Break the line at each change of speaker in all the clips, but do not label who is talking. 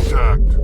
contact.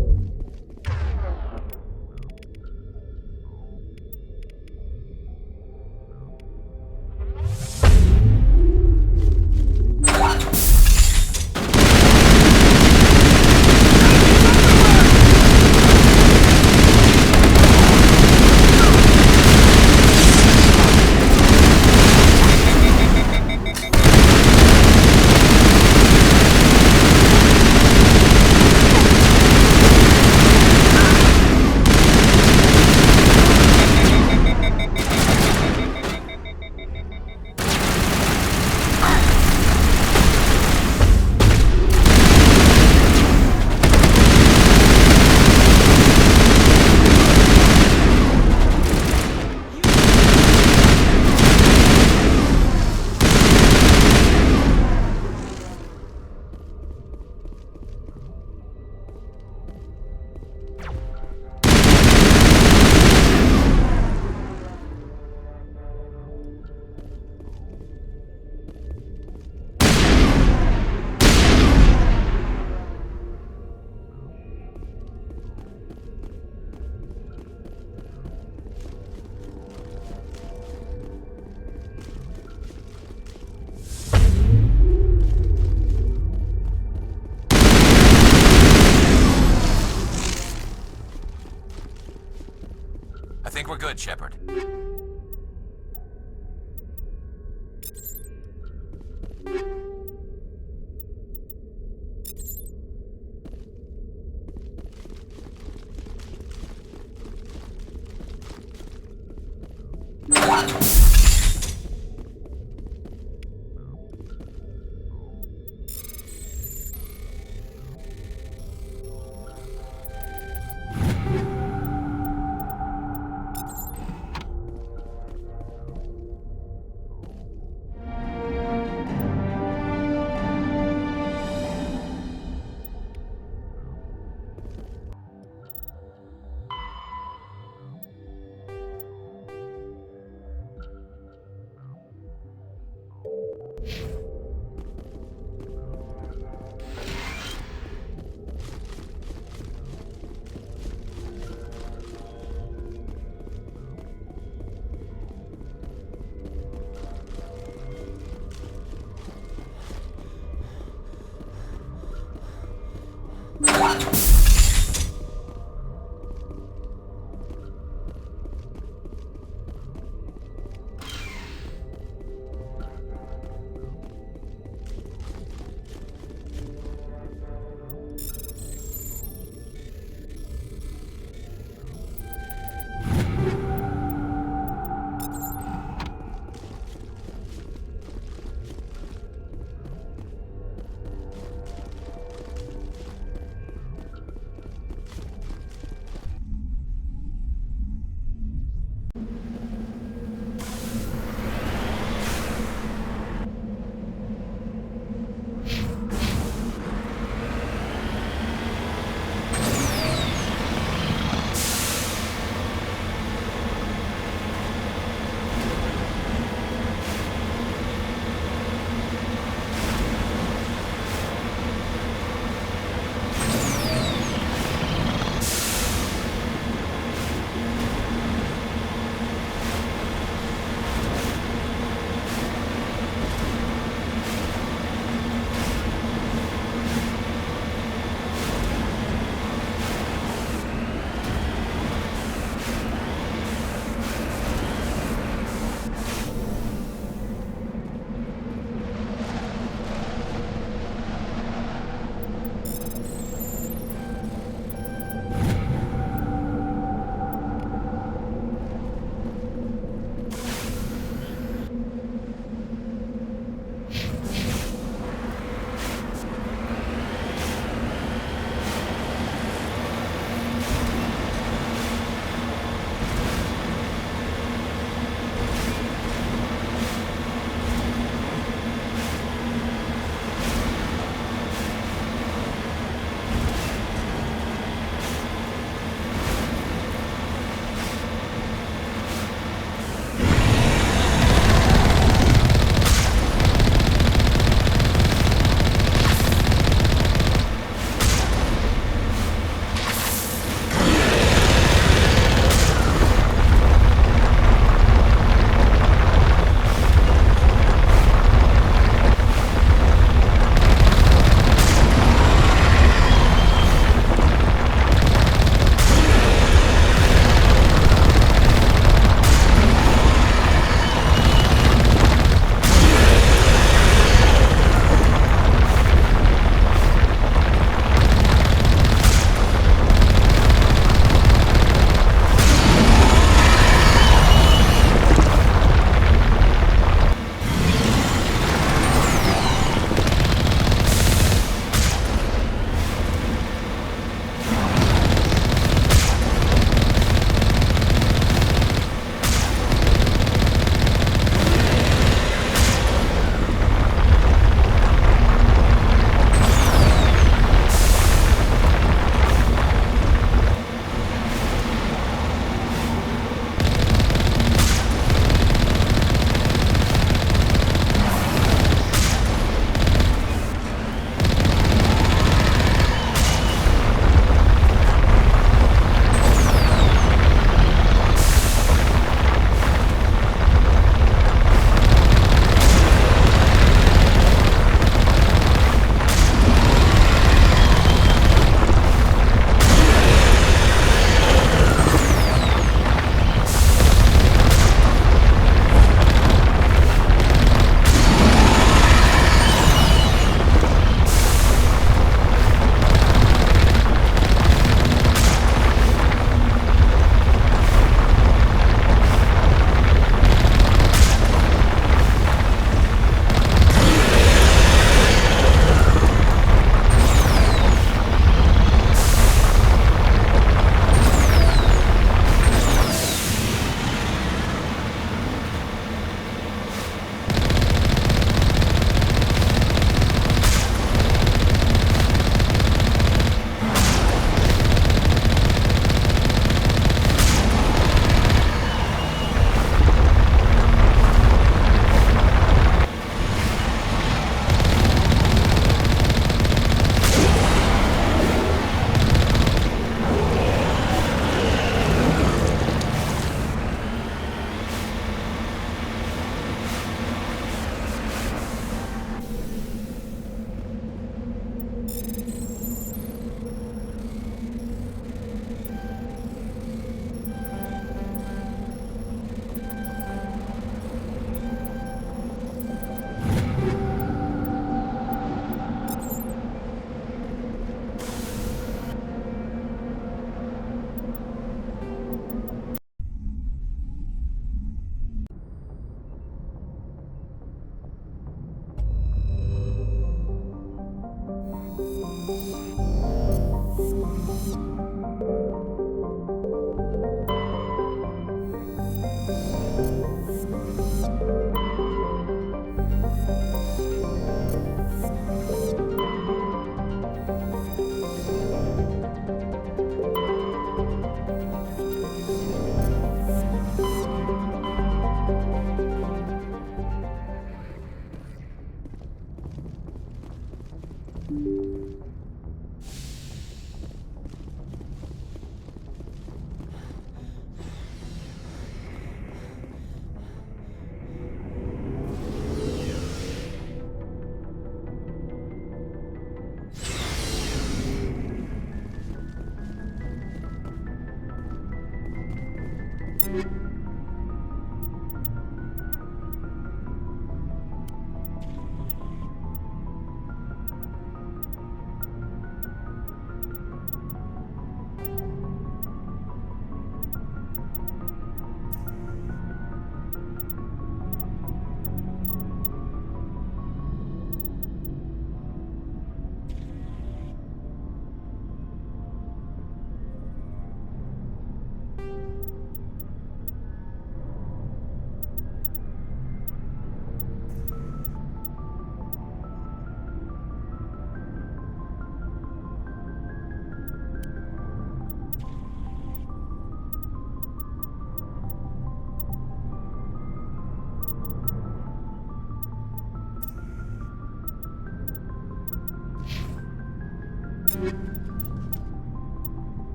I think we're good, Shepard.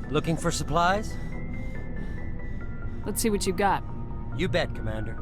Looking for supplies?
Let's see what you got.
You bet, Commander.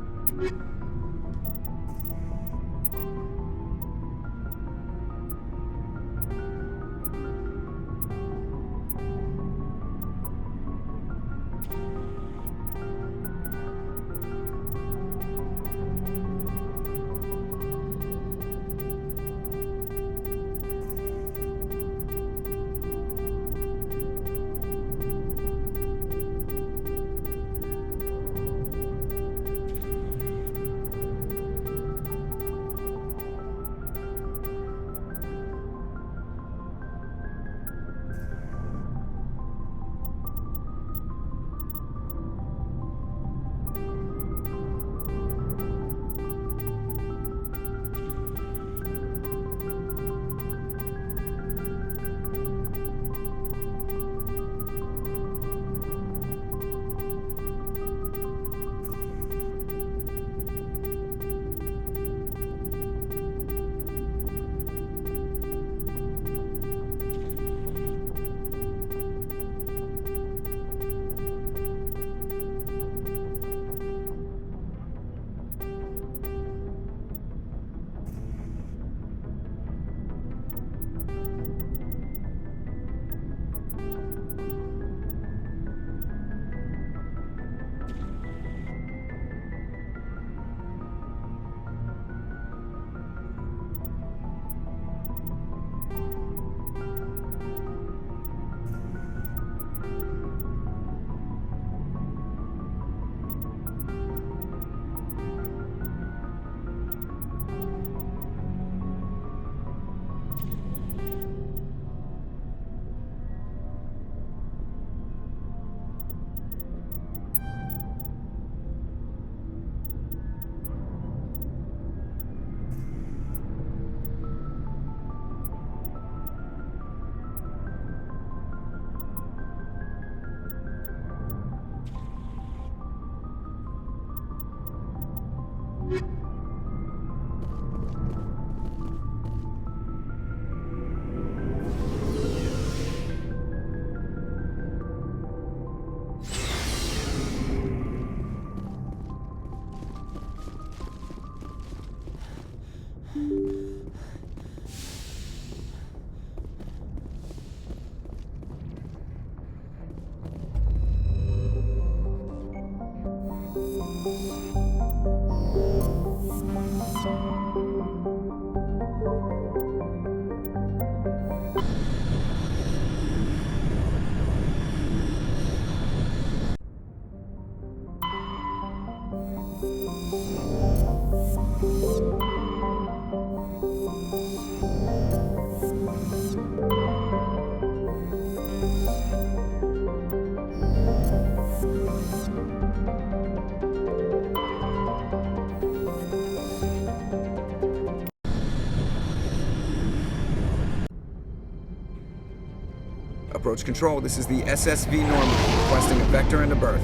Approach Control, this is the SSV Normandy, requesting a vector and a berth.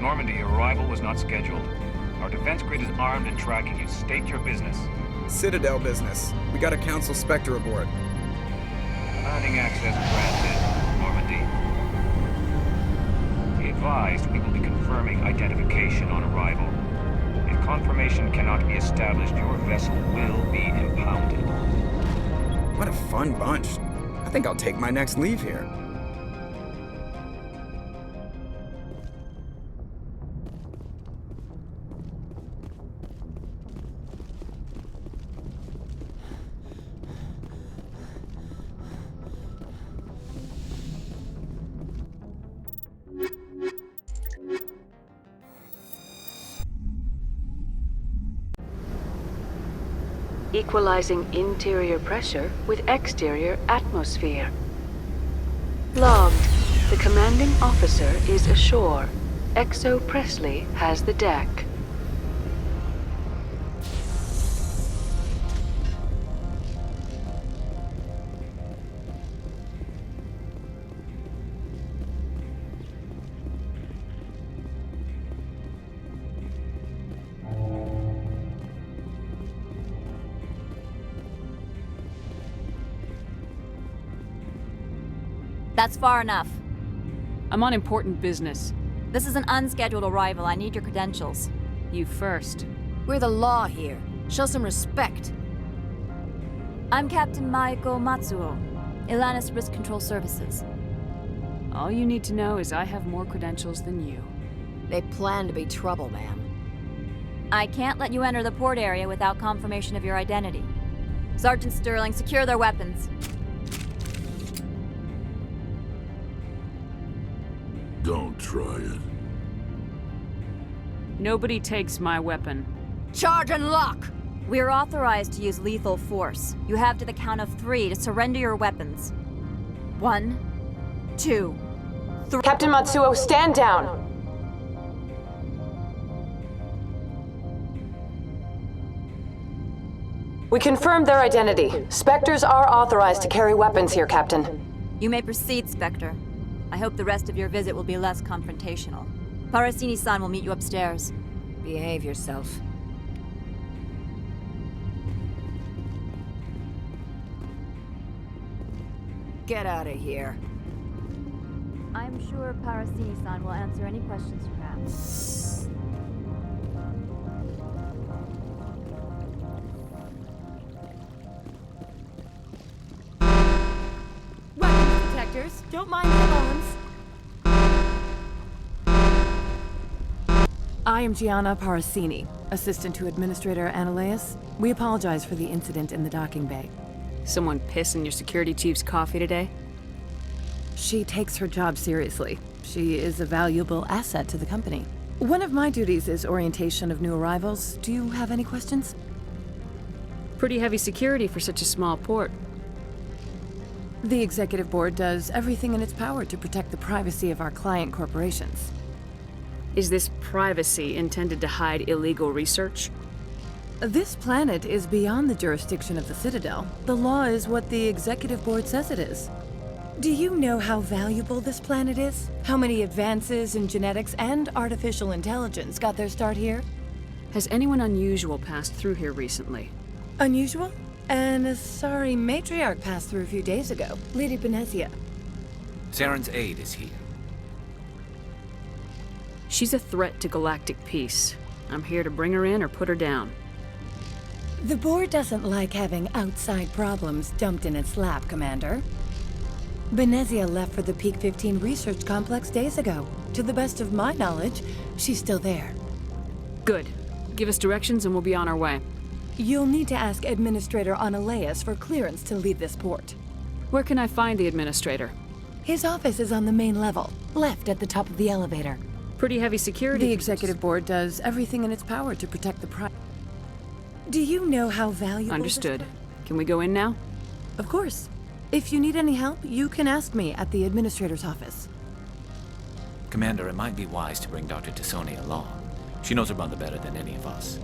Normandy, your arrival was not scheduled. Our defense grid is armed and tracking you. State your business.
Citadel business. We got a Council Spectre aboard.
Commanding access granted, Normandy. Be advised, we will be confirming identification on arrival. If confirmation cannot be established, your vessel will be impounded.
What a fun bunch. I think I'll take my next leave here.
Equalizing interior pressure with exterior atmosphere. Logged. The commanding officer is ashore. Exo Presley has the deck.
That's far enough.
I'm on important business.
This is an unscheduled arrival. I need your credentials.
You first.
We're the law here. Show some respect.
I'm Captain Maiko Matsuo, Ilanis Risk Control Services.
All you need to know is I have more credentials than you.
They plan to be trouble, ma'am.
I can't let you enter the port area without confirmation of your identity. Sergeant Sterling, secure their weapons.
Don't try it.
Nobody takes my weapon.
Charge and lock!
We are authorized to use lethal force. You have to the count of 3 to surrender your weapons. 1, 2, 3.
Captain Matsuo, stand down! We confirmed their identity. Spectres are authorized to carry weapons here, Captain.
You may proceed, Spectre. I hope the rest of your visit will be less confrontational. Parasini-san will meet you upstairs.
Behave yourself. Get out of here.
I'm sure Parasini-san will answer any questions you have.
Weapons detectors, don't mind the alarms.
I am Gianna Parasini, assistant to Administrator Analeas. We apologize for the incident in the docking bay.
Someone piss in your security chief's coffee today?
She takes her job seriously. She is a valuable asset to the company. One of my duties is orientation of new arrivals. Do you have any questions?
Pretty heavy security for such a small port.
The Executive Board does everything in its power to protect the privacy of our client corporations.
Is this privacy intended to hide illegal research?
This planet is beyond the jurisdiction of the Citadel. The law is what the Executive Board says it is. Do you know how valuable this planet is? How many advances in genetics and artificial intelligence got their start here?
Has anyone unusual passed through here recently?
Unusual? An Asari matriarch passed through a few days ago, Lady Benezia.
Saren's aide is here.
She's a threat to galactic peace. I'm here to bring her in or put her down.
The board doesn't like having outside problems dumped in its lap, Commander. Benezia left for the Peak 15 research complex days ago. To the best of my knowledge, she's still there.
Good. Give us directions and we'll be on our way.
You'll need to ask Administrator Analeas for clearance to leave this port.
Where can I find the Administrator?
His office is on the main level, left at the top of the elevator.
Pretty heavy security.
The Executive Board does everything in its power to protect the privacy. Do you know how valuable...
Understood. Can we go in now?
Of course. If you need any help, you can ask me at the Administrator's office.
Commander, it might be wise to bring Dr. Tassoni along. She knows her mother better than any of us.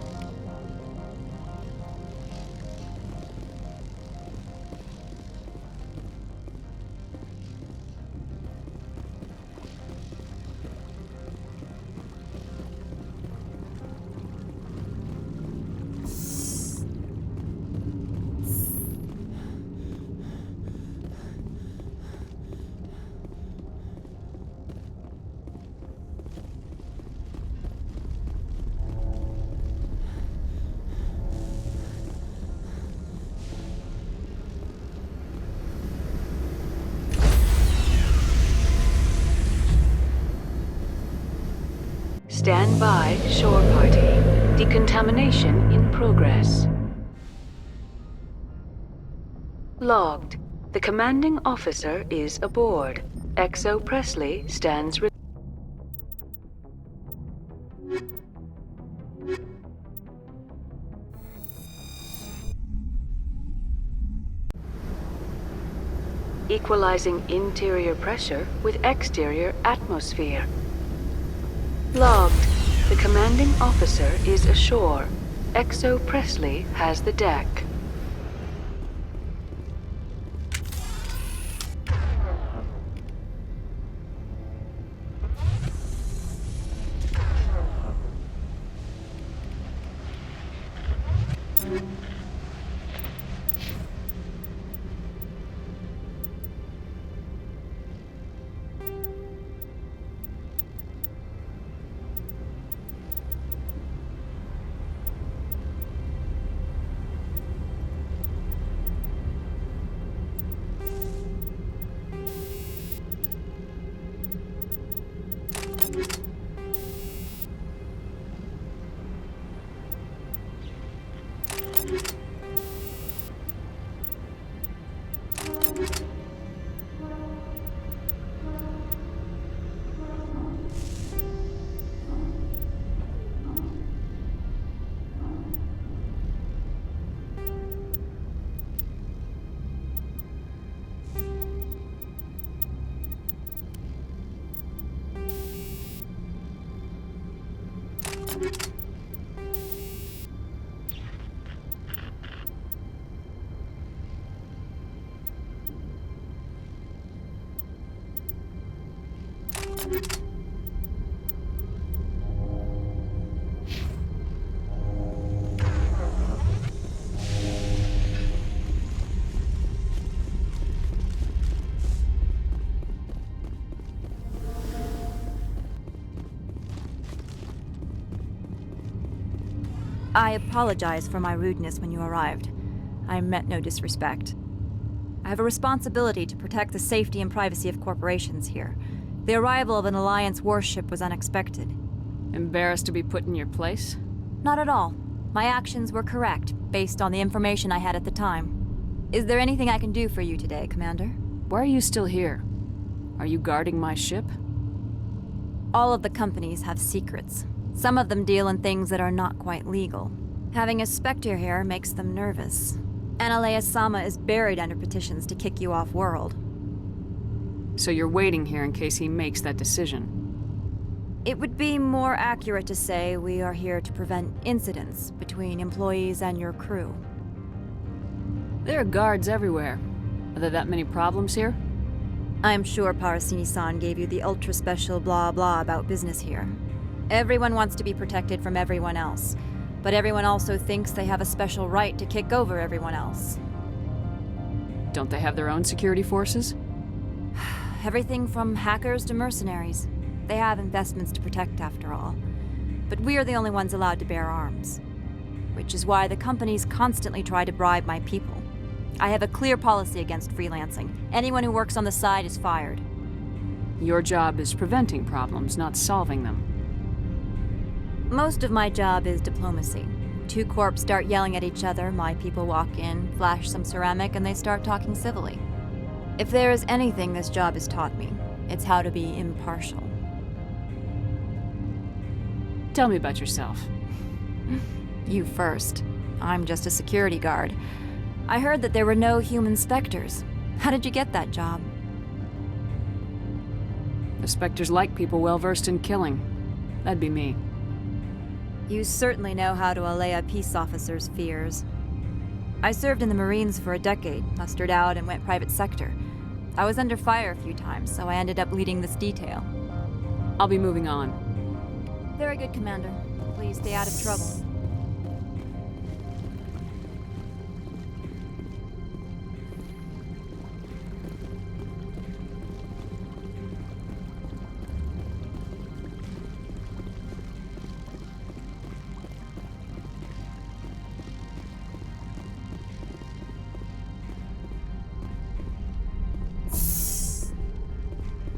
Stand by, shore party. Decontamination in progress. Logged. The commanding officer is aboard. XO Presley stands equalizing interior pressure with exterior atmosphere. Logged. The commanding officer is ashore. XO Presley has the deck.
I apologize for my rudeness when you arrived. I meant no disrespect. I have a responsibility to protect the safety and privacy of corporations here. The arrival of an Alliance warship was unexpected.
Embarrassed to be put in your place?
Not at all. My actions were correct, based on the information I had at the time. Is there anything I can do for you today, Commander?
Why are you still here? Are you guarding my ship?
All of the companies have secrets. Some of them deal in things that are not quite legal. Having a Spectre here makes them nervous. Analea-sama is buried under petitions to kick you off-world.
So you're waiting here in case he makes that decision?
It would be more accurate to say we are here to prevent incidents between employees and your crew.
There are guards everywhere. Are there that many problems here?
I am sure Parasini-san gave you the ultra-special blah-blah about business here. Everyone wants to be protected from everyone else, but everyone also thinks they have a special right to kick over everyone else.
Don't they have their own security forces?
Everything from hackers to mercenaries. They have investments to protect after all. But we are the only ones allowed to bear arms. Which is why the companies constantly try to bribe my people. I have a clear policy against freelancing. Anyone who works on the side is fired.
Your job is preventing problems, not solving them.
Most of my job is diplomacy. Two corps start yelling at each other, my people walk in, flash some ceramic, and they start talking civilly. If there is anything this job has taught me, it's how to be impartial.
Tell me about yourself.
You first. I'm just a security guard. I heard that there were no human Spectres. How did you get that job?
The Spectres like people well-versed in killing. That'd be me.
You certainly know how to allay a peace officer's fears. I served in the Marines for a decade, mustered out and went private sector. I was under fire a few times, so I ended up leading this detail.
I'll be moving on.
Very good, Commander. Please stay out of trouble.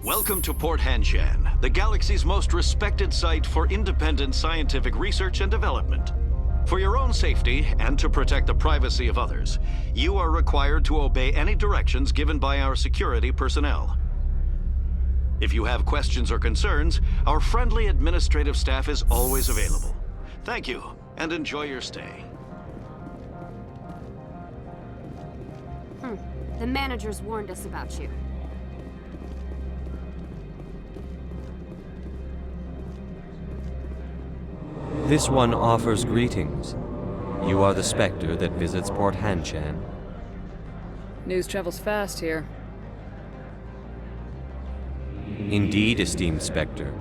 Welcome to Port Hanshan, the galaxy's most respected site for independent scientific research and development. For your own safety and to protect the privacy of others, you are required to obey any directions given by our security personnel. If you have questions or concerns, our friendly administrative staff is always available. Thank you, and enjoy your stay.
The managers warned us about you.
This one offers greetings. You are the Spectre that visits Port Hanshan.
News travels fast here.
Indeed, esteemed Spectre.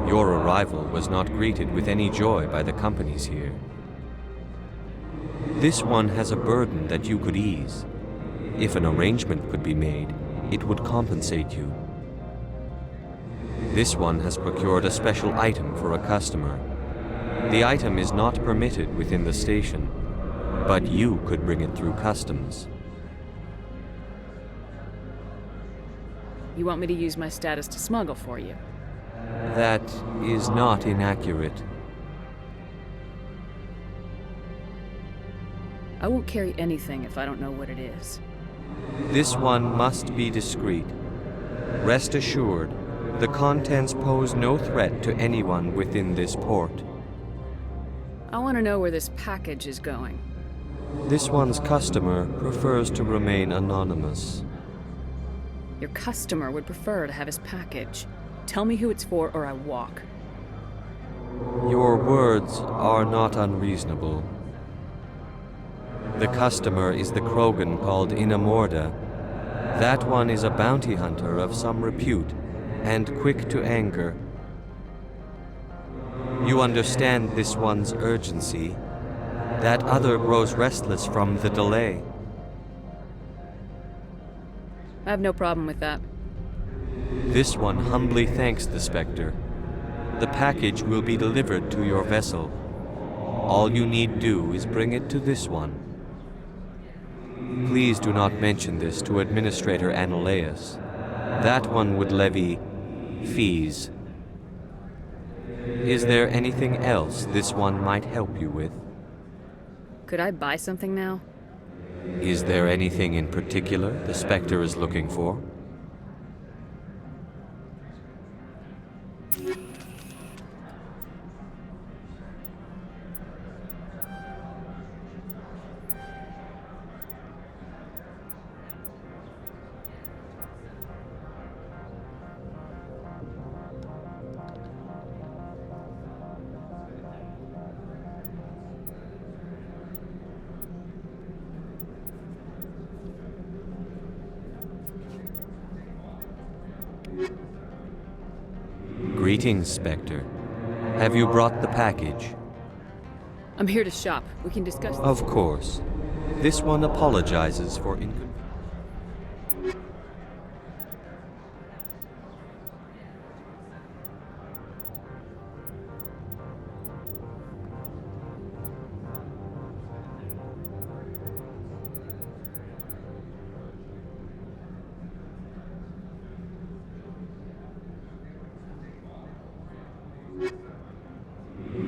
Your arrival was not greeted with any joy by the companies here. This one has a burden that you could ease. If an arrangement could be made, it would compensate you. This one has procured a special item for a customer. The item is not permitted within the station, but you could bring it through customs.
You want me to use my status to smuggle for you?
That is not inaccurate.
I won't carry anything if I don't know what it is.
This one must be discreet. Rest assured, the contents pose no threat to anyone within this port.
I want to know where this package is going.
This one's customer prefers to remain anonymous.
Your customer would prefer to have his package. Tell me who it's for or I walk.
Your words are not unreasonable. The customer is the Krogan called Inamorda. That one is a bounty hunter of some repute, and quick to anger. You understand this one's urgency. That other grows restless from the delay.
I have no problem with that.
This one humbly thanks the Spectre. The package will be delivered to your vessel. All you need do is bring it to this one. Please do not mention this to Administrator Annaleus. That one would levy fees. Is there anything else this one might help you with?
Could I buy something now?
Is there anything in particular the Spectre is looking for? Greetings, Spectre. Have you brought the package?
I'm here to shop. We can discuss this.
Of course. This one apologizes for inconvenience.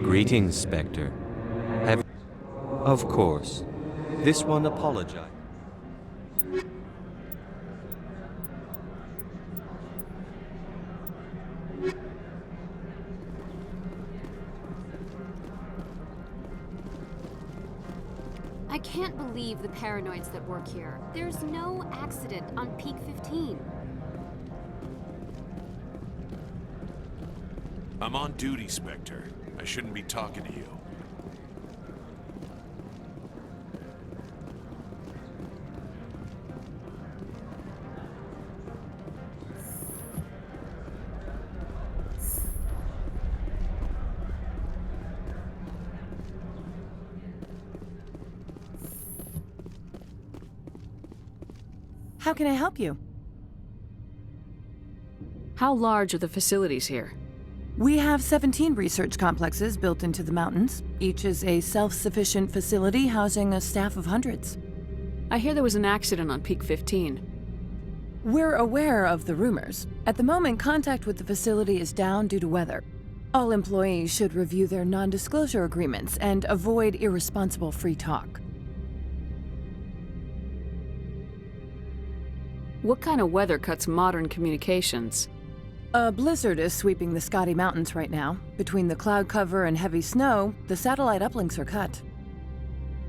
Greetings, Spectre. Have... Of course. This one apologized.
I can't believe the paranoids that work here. There's no accident on Peak 15.
I'm on duty, Spectre. I shouldn't be talking to you.
How can I help you?
How large are the facilities here?
We have 17 research complexes built into the mountains. Each is a self-sufficient facility housing a staff of hundreds.
I hear there was an accident on Peak 15.
We're aware of the rumors. At the moment, contact with the facility is down due to weather. All employees should review their non-disclosure agreements and avoid irresponsible free talk.
What kind of weather cuts modern communications?
A blizzard is sweeping the Scotty Mountains right now. Between the cloud cover and heavy snow, the satellite uplinks are cut.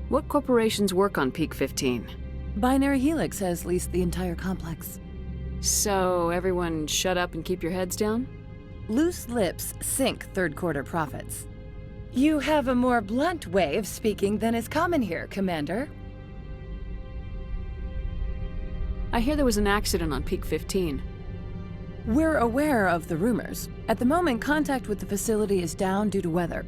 What corporations work on Peak 15?
Binary Helix has leased the entire complex.
So, everyone shut up and keep your heads down?
Loose lips sink third-quarter profits. You have a more blunt way of speaking than is common here, Commander.
I hear there was an accident on Peak 15.
We're aware of the rumors. At the moment, contact with the facility is down due to weather.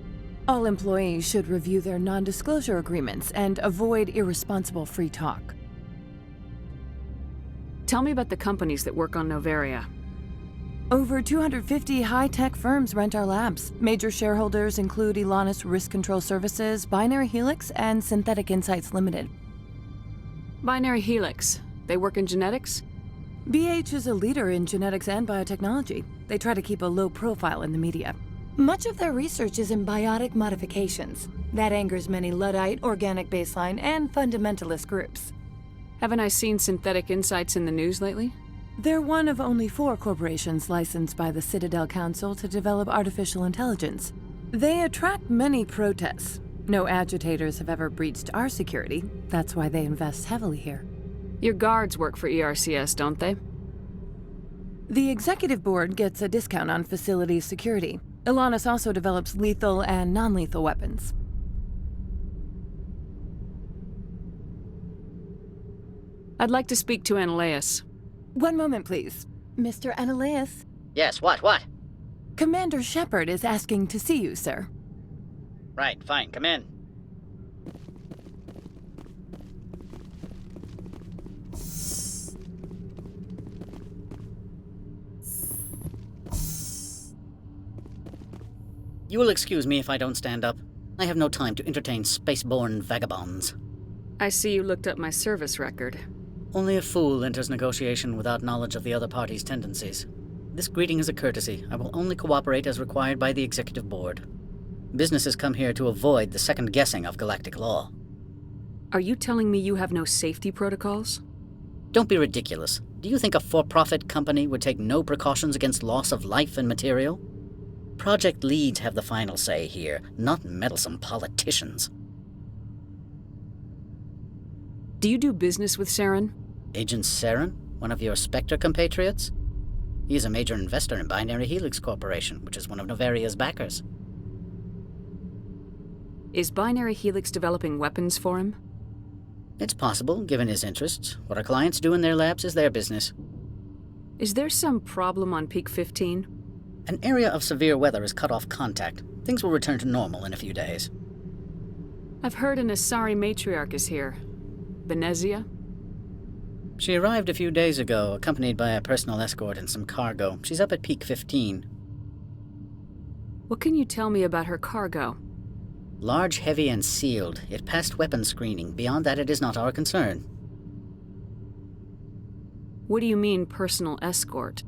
All employees should review their non-disclosure agreements and avoid irresponsible free talk.
Tell me about the companies that work on Noveria.
Over 250 high-tech firms rent our labs. Major shareholders include Elanus Risk Control Services, Binary Helix, and Synthetic Insights Limited.
Binary Helix. They work in genetics?
BH is a leader in genetics and biotechnology. They try to keep a low profile in the media. Much of their research is in biotic modifications. That angers many Luddite, organic baseline, and fundamentalist groups.
Haven't I seen Synthetic Insights in the news lately?
They're one of only 4 corporations licensed by the Citadel Council to develop artificial intelligence. They attract many protests. No agitators have ever breached our security. That's why they invest heavily here.
Your guards work for ERCS, don't they?
The executive board gets a discount on facility security. Elanus also develops lethal and non-lethal weapons.
I'd like to speak to Analeas.
One moment, please. Mr. Analeas?
Yes, what?
Commander Shepard is asking to see you, sir.
Right, fine, come in. You will excuse me if I don't stand up. I have no time to entertain spaceborne vagabonds.
I see you looked up my service record.
Only a fool enters negotiation without knowledge of the other party's tendencies. This greeting is a courtesy. I will only cooperate as required by the executive board. Businesses come here to avoid the second guessing of galactic law.
Are you telling me you have no safety protocols?
Don't be ridiculous. Do you think a for-profit company would take no precautions against loss of life and material? Project leads have the final say here, not meddlesome politicians.
Do you do business with Saren?
Agent Saren? One of your Spectre compatriots? He is a major investor in Binary Helix Corporation, which is one of Noveria's backers.
Is Binary Helix developing weapons for him?
It's possible, given his interests. What our clients do in their labs is their business.
Is there some problem on Peak 15?
An area of severe weather has cut off contact. Things will return to normal in a few days.
I've heard an Asari matriarch is here. Venezia?
She arrived a few days ago, accompanied by a personal escort and some cargo. She's up at Peak 15.
What can you tell me about her cargo?
Large, heavy, and sealed. It passed weapons screening. Beyond that, it is not our concern.
What do you mean, personal escort?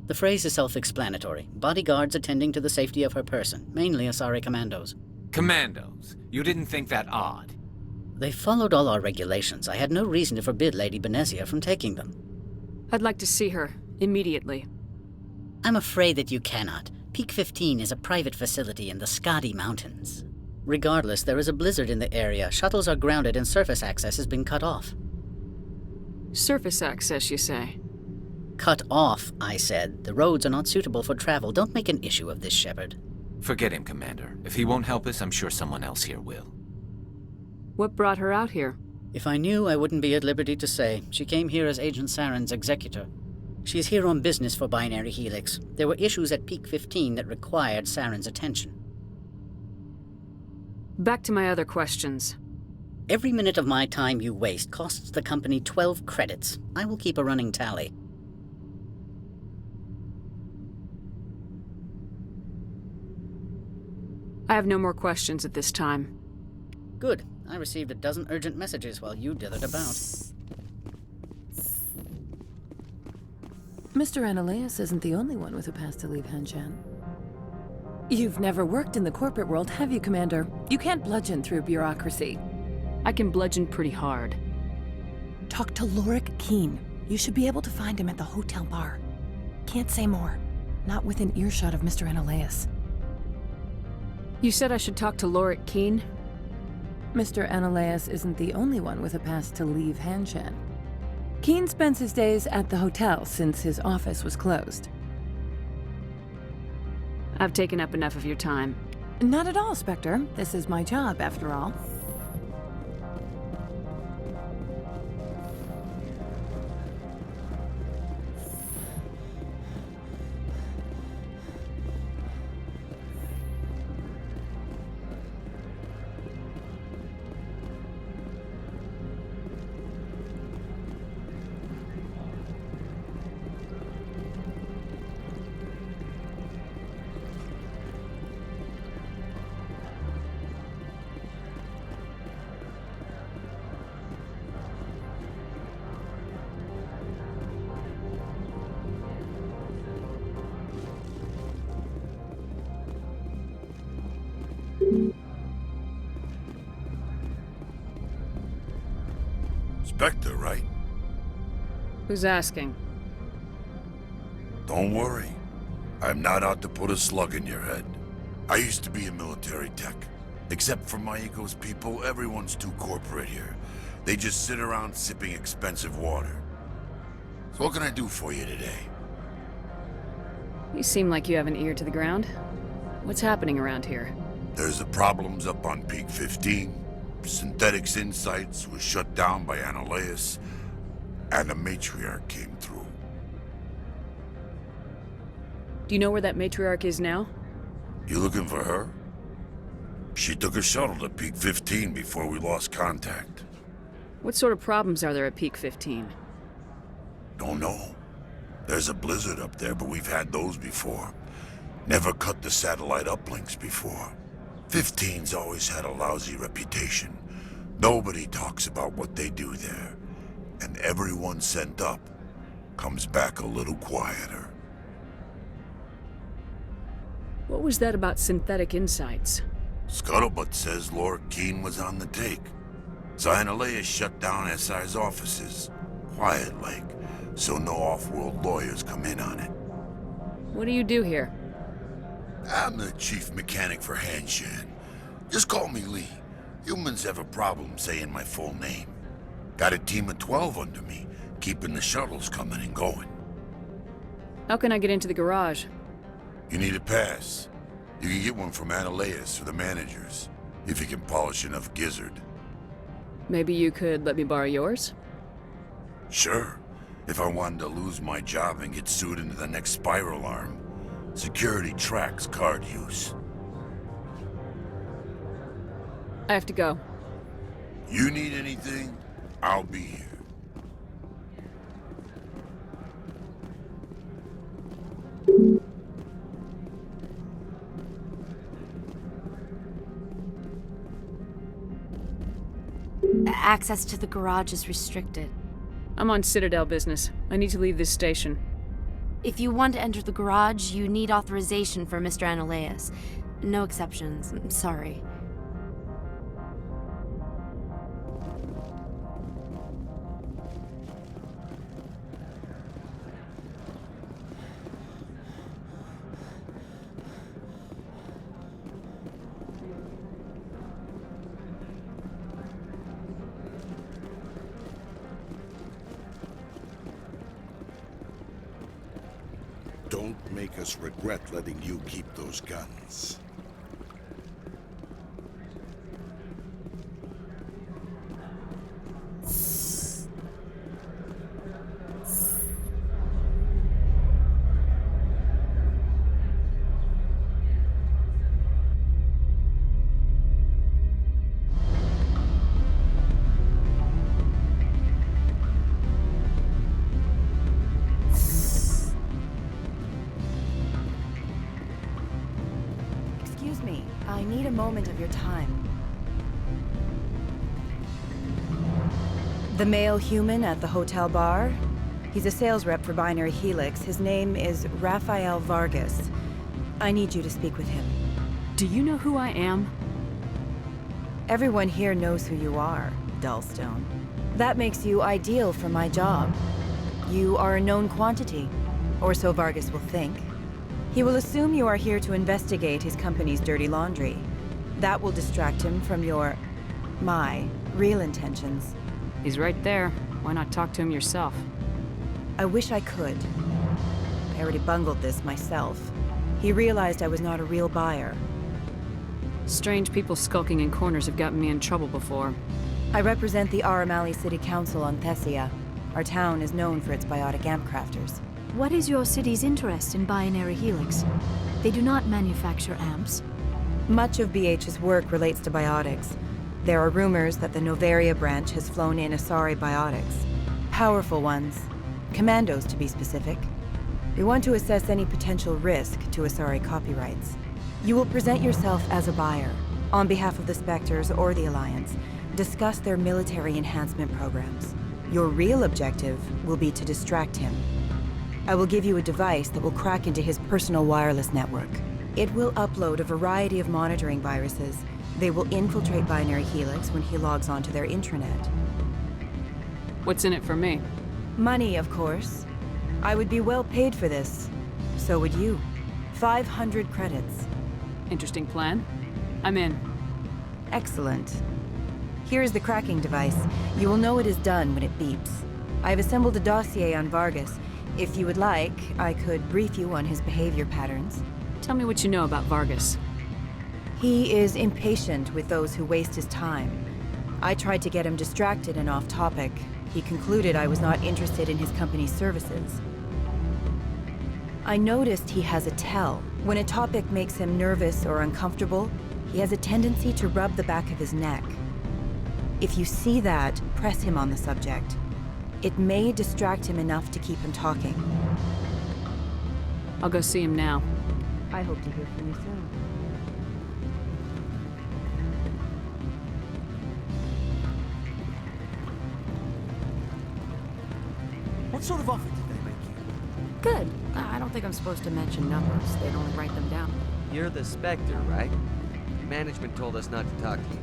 The phrase is self-explanatory. Bodyguards attending to the safety of her person, mainly Asari commandos.
Commandos? You didn't think that odd?
They followed all our regulations. I had no reason to forbid Lady Venezia from taking them.
I'd like to see her, immediately.
I'm afraid that you cannot. Peak 15 is a private facility in the Scotty Mountains. Regardless, there is a blizzard in the area. Shuttles are grounded and surface access has been cut off.
Surface access, you say?
Cut off, I said. The roads are not suitable for travel. Don't make an issue of this, Shepard.
Forget him, Commander. If he won't help us, I'm sure someone else here will.
What brought her out here?
If I knew, I wouldn't be at liberty to say. She came here as Agent Saren's executor. She's here on business for Binary Helix. There were issues at Peak 15 that required Saren's attention.
Back to my other questions.
Every minute of my time you waste costs the company 12 credits. I will keep a running tally.
I have no more questions at this time.
Good. I received a dozen urgent messages while you dithered about.
Mr. Analeas isn't the only one with a past to leave Hanshan. You've never worked in the corporate world, have you, Commander? You can't bludgeon through bureaucracy.
I can bludgeon pretty hard.
Talk to Lorik Keen. You should be able to find him at the hotel bar. Can't say more. Not within earshot of Mr. Analeas.
You said I should talk to Lorik Keen?
Mr. Analeas isn't the only one with a past to leave Hanshan. Keen spends his days at the hotel since his office was closed.
I've taken up enough of your time.
Not at all, Spectre. This is my job, after all.
Spectre, right?
Who's asking?
Don't worry. I'm not out to put a slug in your head. I used to be a military tech. Except for my ego's people, everyone's too corporate here. They just sit around sipping expensive water. So what can I do for you today?
You seem like you have an ear to the ground. What's happening around here?
There's the problems up on Peak 15. Synthetics Insights was shut down by Analeas, and a matriarch came through.
Do you know where that matriarch is now?
You looking for her? She took a shuttle to Peak 15 before we lost contact.
What sort of problems are there at Peak 15?
Don't know. There's a blizzard up there, but we've had those before. Never cut the satellite uplinks before. 15's always had a lousy reputation. Nobody talks about what they do there. And everyone sent up comes back a little quieter.
What was that about Synthetic Insights?
Scuttlebutt says Lorik Keen was on the take. So Analeas shut down SI's offices. Quiet-like, so no off-world lawyers come in on it.
What do you do here?
I'm the chief mechanic for Hanshan. Just call me Lee. Humans have a problem saying my full name. Got a team of 12 under me, keeping the shuttles coming and going.
How can I get into the garage?
You need a pass. You can get one from Analeas or the managers, if you can polish enough gizzard.
Maybe you could let me borrow yours?
Sure. If I wanted to lose my job and get sued into the next spiral arm. Security tracks card use.
I have to go.
You need anything, I'll be here.
Access to the garage is restricted.
I'm on Citadel business. I need to leave this station.
If you want to enter the garage, you need authorization for Mr. Analeas. No exceptions. I'm sorry.
Don't make us regret letting you keep those guns.
I need a moment of your time. The male human at the hotel bar? He's a sales rep for Binary Helix. His name is Rafael Vargas. I need you to speak with him.
Do you know who I am?
Everyone here knows who you are, Dullstone. That makes you ideal for my job. You are a known quantity, or so Vargas will think. He will assume you are here to investigate his company's dirty laundry. That will distract him from my real intentions.
He's right there. Why not talk to him yourself?
I wish I could. I already bungled this myself. He realized I was not a real buyer.
Strange people skulking in corners have gotten me in trouble before.
I represent the Aramali City Council on Thessia. Our town is known for its biotic amp crafters.
What is your city's interest in Binary Helix? They do not manufacture amps.
Much of BH's work relates to biotics. There are rumors that the Noveria branch has flown in Asari biotics. Powerful ones. Commandos, to be specific. We want to assess any potential risk to Asari copyrights. You will present yourself as a buyer, on behalf of the Spectres or the Alliance. Discuss their military enhancement programs. Your real objective will be to distract him. I will give you a device that will crack into his personal wireless network. It will upload a variety of monitoring viruses. They will infiltrate Binary Helix when he logs onto their intranet.
What's in it for me?
Money, of course. I would be well paid for this. So would you. 500 credits.
Interesting plan. I'm in.
Excellent. Here is the cracking device. You will know it is done when it beeps. I have assembled a dossier on Vargas. If you would like, I could brief you on his behavior patterns.
Tell me what you know about Vargas.
He is impatient with those who waste his time. I tried to get him distracted and off topic. He concluded I was not interested in his company's services. I noticed he has a tell. When a topic makes him nervous or uncomfortable, he has a tendency to rub the back of his neck. If you see that, press him on the subject. It may distract him enough to keep him talking.
I'll go see him now.
I hope to hear from you soon.
What sort of offer did they make you?
Good. I don't think I'm supposed to mention numbers. They'd only write them down.
You're the Spectre, right? Management told us not to talk to you.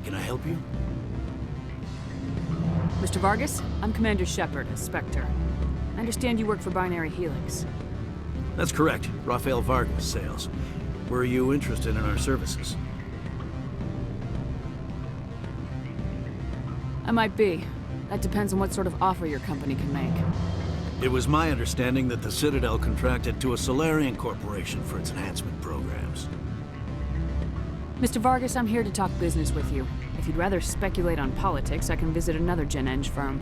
Can I help you?
Mr. Vargas, I'm Commander Shepard, a Spectre. I understand you work for Binary Helix.
That's correct. Rafael Vargas, sales. Were you interested in our services?
I might be. That depends on what sort of offer your company can make.
It was my understanding that the Citadel contracted to a Solarian corporation for its enhancement programs.
Mr. Vargas, I'm here to talk business with you. If you'd rather speculate on politics, I can visit another Gen Eng firm.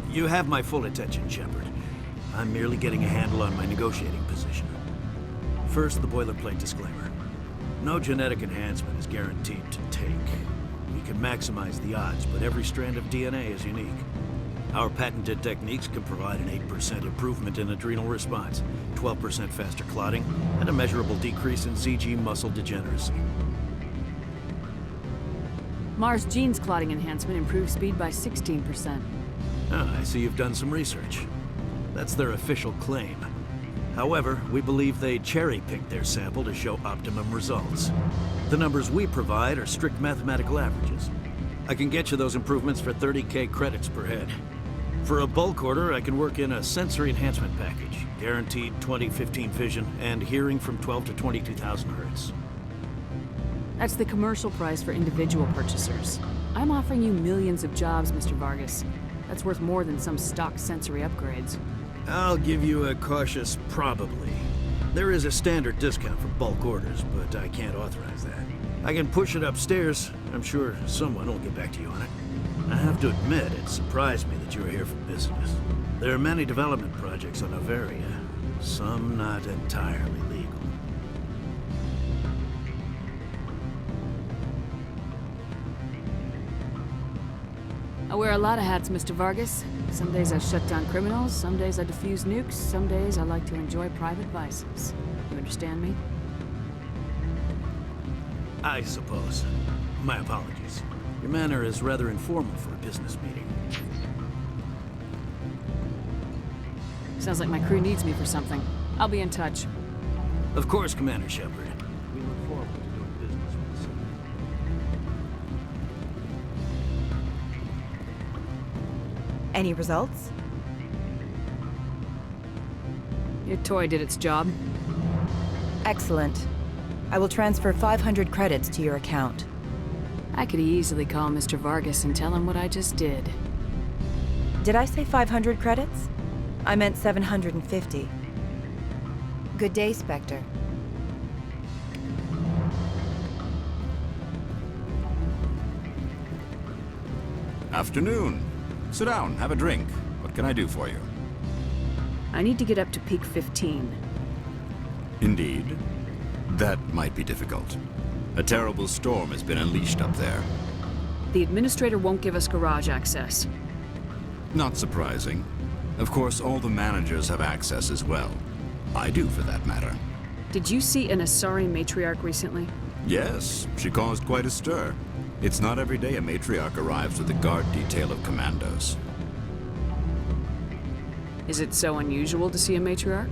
You have my full attention, Shepard. I'm merely getting a handle on my negotiating position. First, the boilerplate disclaimer. No genetic enhancement is guaranteed to take. We can maximize the odds, but every strand of DNA is unique. Our patented techniques can provide an 8% improvement in adrenal response, 12% faster clotting, and a measurable decrease in ZG muscle degeneracy.
Mars Gene's clotting enhancement improves speed by 16%.
Ah, I see you've done some research. That's their official claim. However, we believe they cherry-picked their sample to show optimum results. The numbers we provide are strict mathematical averages. I can get you those improvements for 30K credits per head. For a bulk order, I can work in a sensory enhancement package, guaranteed 20/15 vision, and hearing from 12 to 22,000 hertz.
That's the commercial price for individual purchasers. I'm offering you millions of jobs, Mr. Vargas. That's worth more than some stock sensory upgrades.
I'll give you a cautious probably. There is a standard discount for bulk orders, but I can't authorize that. I can push it upstairs. I'm sure someone will get back to you on it. I have to admit, it surprised me that you were here for business. There are many development projects on Noveria, some not entirely legal.
I wear a lot of hats, Mr. Vargas. Some days I shut down criminals, some days I defuse nukes, some days I like to enjoy private vices. You understand me?
I suppose. My apologies. Your manner is rather informal for a business meeting.
Sounds like my crew needs me for something. I'll be in touch.
Of course, Commander Shepard. We look forward to doing business with you.
Any results?
Your toy did its job.
Excellent. I will transfer 500 credits to your account.
I could easily call Mr. Vargas and tell him what I just did.
Did I say 500 credits? I meant 750. Good day, Spectre.
Afternoon. Sit down, have a drink. What can I do for you?
I need to get up to peak 15.
Indeed. That might be difficult. A terrible storm has been unleashed up there.
The administrator won't give us garage access.
Not surprising. Of course, all the managers have access as well. I do, for that matter.
Did you see an Asari matriarch recently?
Yes, she caused quite a stir. It's not every day a matriarch arrives with a guard detail of commandos.
Is it so unusual to see a matriarch?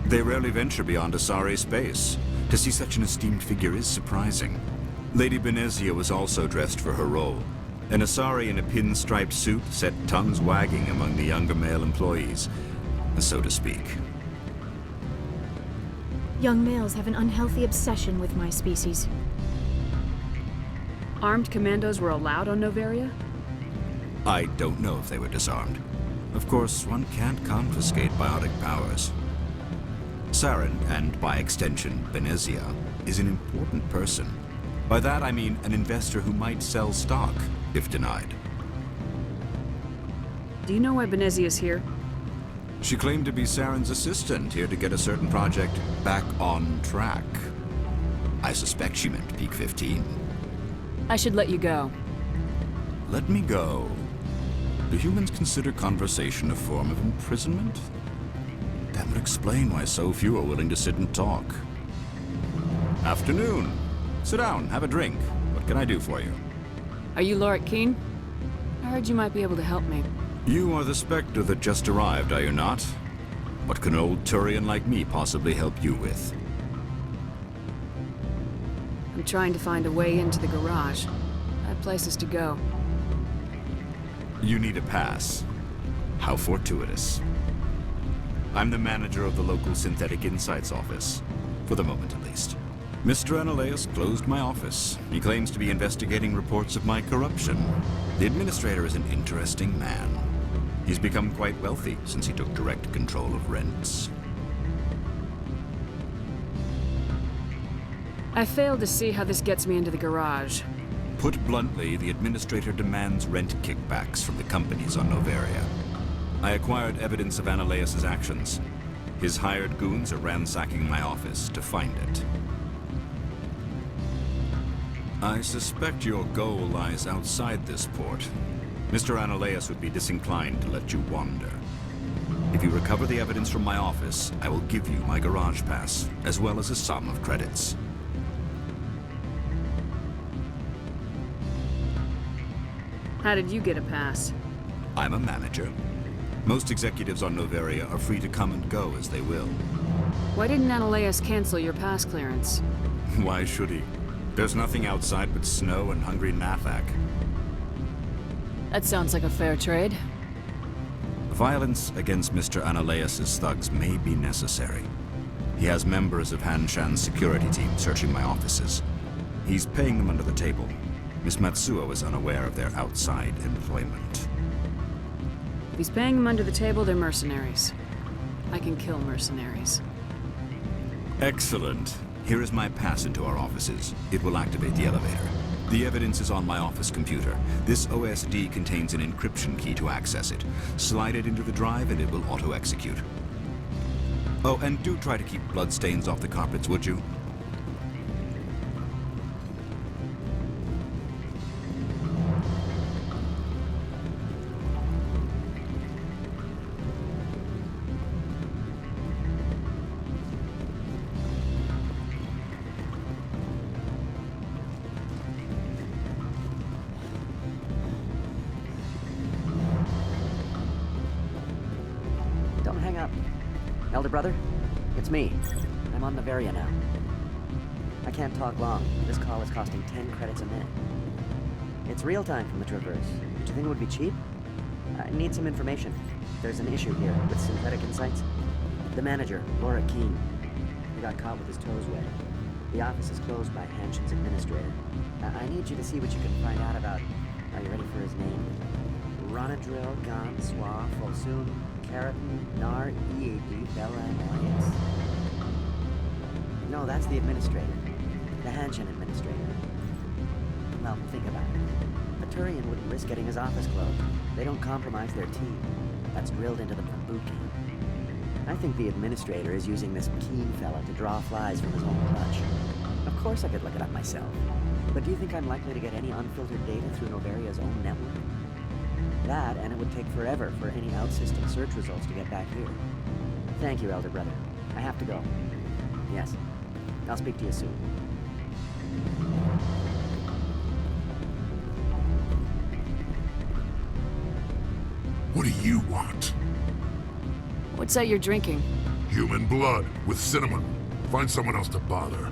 They rarely venture beyond Asari space. To see such an esteemed figure is surprising. Lady Benezia was also dressed for her role. An Asari in a pinstriped suit set tongues wagging among the younger male employees, so to speak.
Young males have an unhealthy obsession with my species.
Armed commandos were allowed on Noveria?
I don't know if they were disarmed. Of course, one can't confiscate biotic powers. Saren, and by extension, Benezia, is an important person. By that I mean an investor who might sell stock, if denied.
Do you know why Benezia's here?
She claimed to be Saren's assistant, here to get a certain project back on track. I suspect she meant Peak 15.
I should let you go.
Let me go. Do humans consider conversation a form of imprisonment? That would explain why so few are willing to sit and talk. Afternoon. Sit down, have a drink. What can I do for you?
Are you Lorik Keen? I heard you might be able to help me.
You are the Spectre that just arrived, are you not? What can an old Turian like me possibly help you with?
I'm trying to find a way into the garage. I have places to go.
You need a pass. How fortuitous. I'm the manager of the local Synthetic Insights office. For the moment, at least. Mr. Analeus closed my office. He claims to be investigating reports of my corruption. The administrator is an interesting man. He's become quite wealthy since he took direct control of rents.
I failed to see how this gets me into the garage.
Put bluntly, the administrator demands rent kickbacks from the companies on Noveria. I acquired evidence of Analeus' actions. His hired goons are ransacking my office to find it. I suspect your goal lies outside this port. Mr. Analeus would be disinclined to let you wander. If you recover the evidence from my office, I will give you my garage pass, as well as a sum of credits.
How did you get a pass?
I'm a manager. Most executives on Noveria are free to come and go as they will.
Why didn't Analeus cancel your pass clearance?
Why should he? There's nothing outside but snow and hungry Nathak.
That sounds like a fair trade.
Violence against Mr. Analeus' thugs may be necessary. He has members of Hanshan's security team searching my offices. He's paying them under the table. Miss Matsuo is unaware of their outside employment.
If he's paying them under the table, they're mercenaries. I can kill mercenaries.
Excellent. Here is my pass into our offices. It will activate the elevator. The evidence is on my office computer. This OSD contains an encryption key to access it. Slide it into the drive and it will auto-execute. Oh, and do try to keep bloodstains off the carpets, would you?
brother? It's me. I'm on Noveria now. I can't talk long. This call is costing 10 credits a minute. It's real time from the Traverse. Did you think it would be cheap? I need some information. There's an issue here with Synthetic Insights. The manager, Laura Keene, he got caught with his toes wet. The office is closed by Hanshin's administrator. I need you to see what you can find out about... Are you ready for his name? Ronadril, Gon, Swa, Folsum, Keratin, Nar, EAD, Bella, and Elias. No, that's the administrator. The Hanshin administrator. Well, think about it. A Turian wouldn't risk getting his office closed. They don't compromise their team. That's drilled into them from boot camp. I think the administrator is using this Keene fella to draw flies from his own clutch. Of course I could look it up myself. But do you think I'm likely to get any unfiltered data through Noveria's own network? That, and it would take forever for any out-system search results to get back here. Thank you, Elder Brother. I have to go. Yes. I'll speak to you soon.
What do you want?
What's that you're drinking?
Human blood with cinnamon. Find someone else to bother.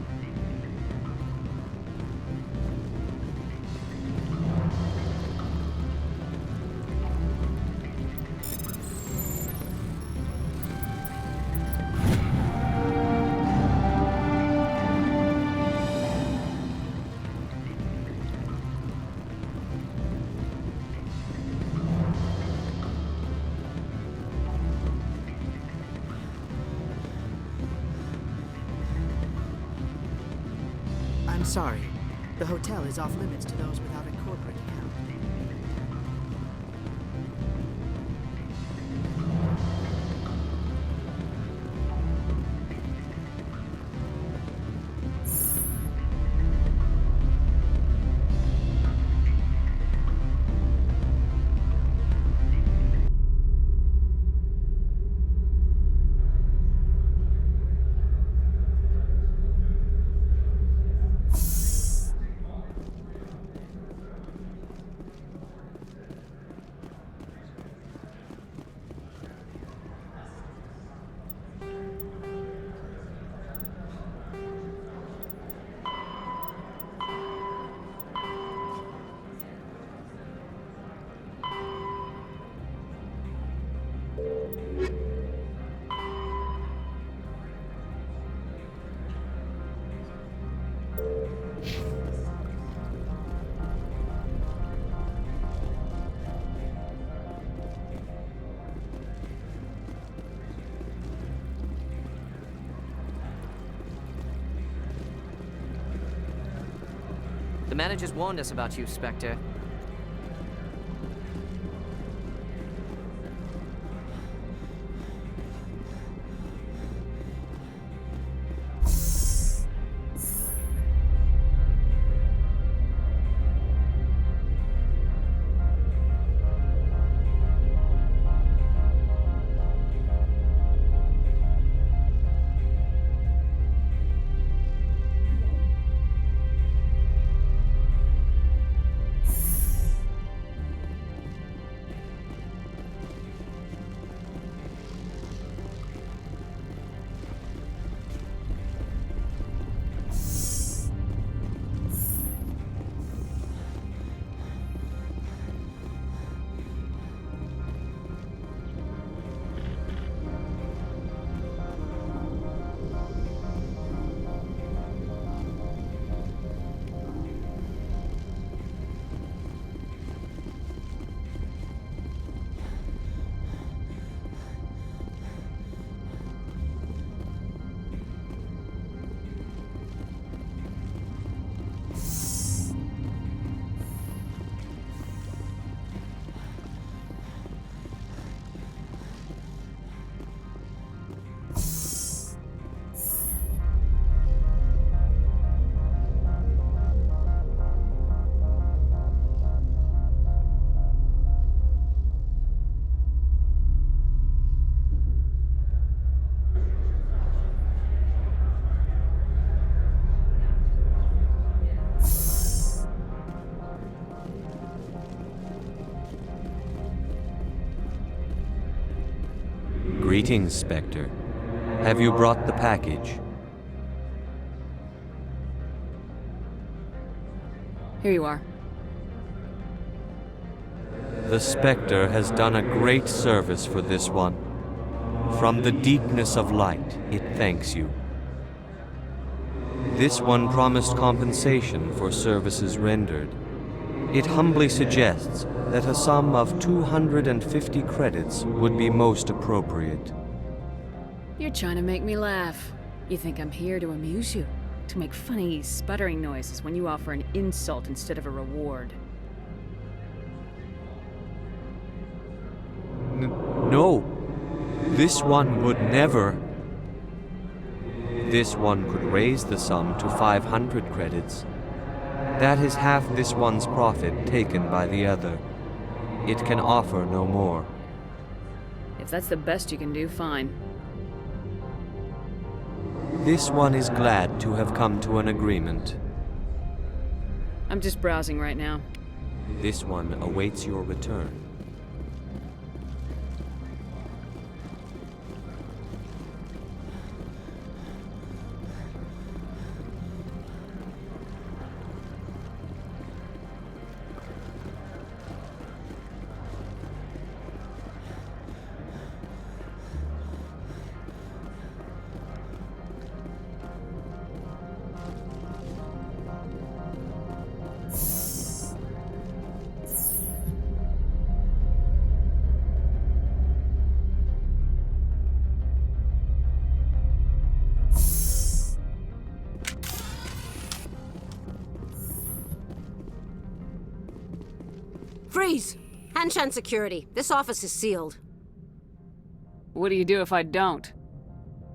I'm sorry. The hotel is off limits to those without a corporate account.
The managers warned us about you, Spectre.
Greetings, Spectre. Have you brought the package?
Here you are.
The Spectre has done a great service for this one. From the deepness of light, it thanks you. This one promised compensation for services rendered. It humbly suggests that a sum of 250 credits would be most appropriate.
You're trying to make me laugh. You think I'm here to amuse you? To make funny, sputtering noises when you offer an insult instead of a reward?
No, this one would never. This one could raise the sum to 500 credits. That is half this one's profit taken by the other. It can offer no more.
If that's the best you can do, fine.
This one is glad to have come to an agreement.
I'm just browsing right now.
This one awaits your return.
Freeze! Hanshan security. This office is sealed.
What do you do if I don't?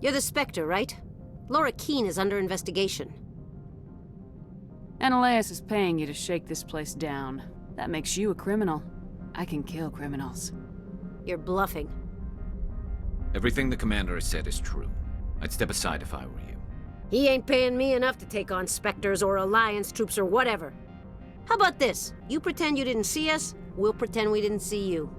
You're the Spectre, right? Laura Keene is under investigation.
Ananias is paying you to shake this place down. That makes you a criminal. I can kill criminals.
You're bluffing.
Everything the commander has said is true. I'd step aside if I were you.
He ain't paying me enough to take on Spectres or Alliance troops or whatever. How about this? You pretend you didn't see us, we'll pretend we didn't see you.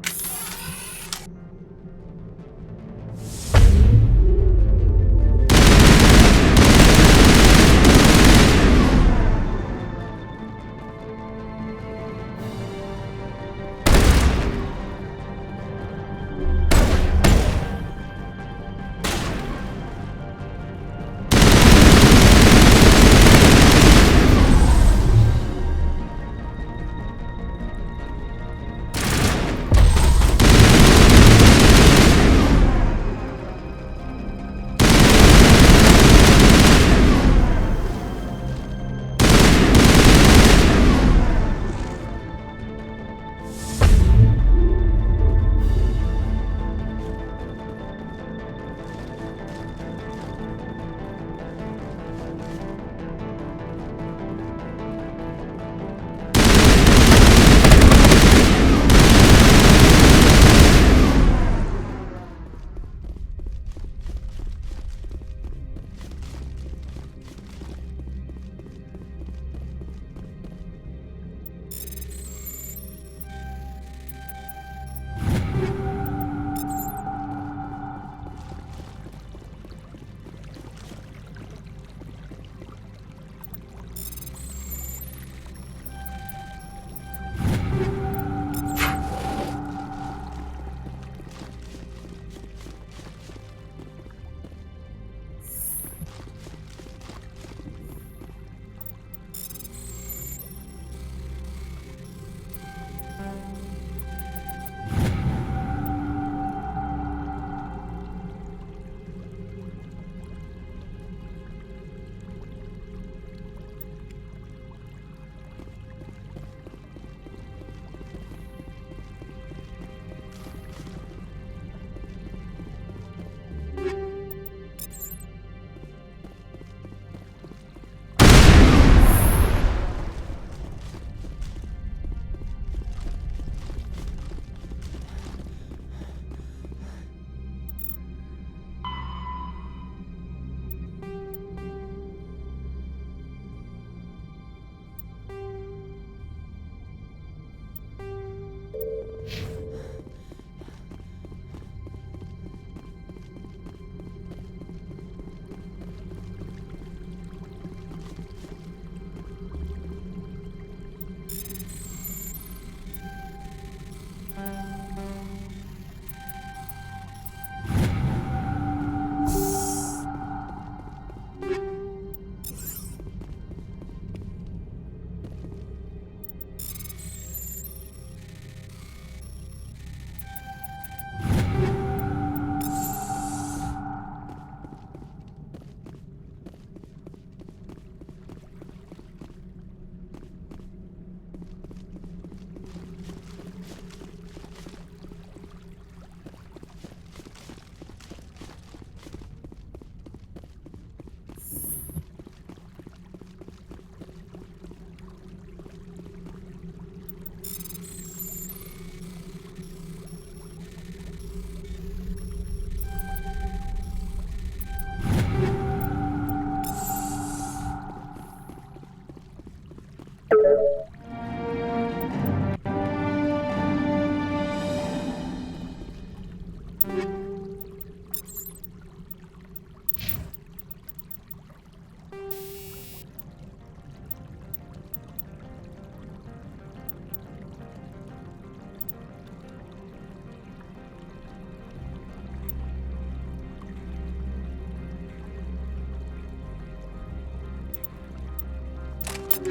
I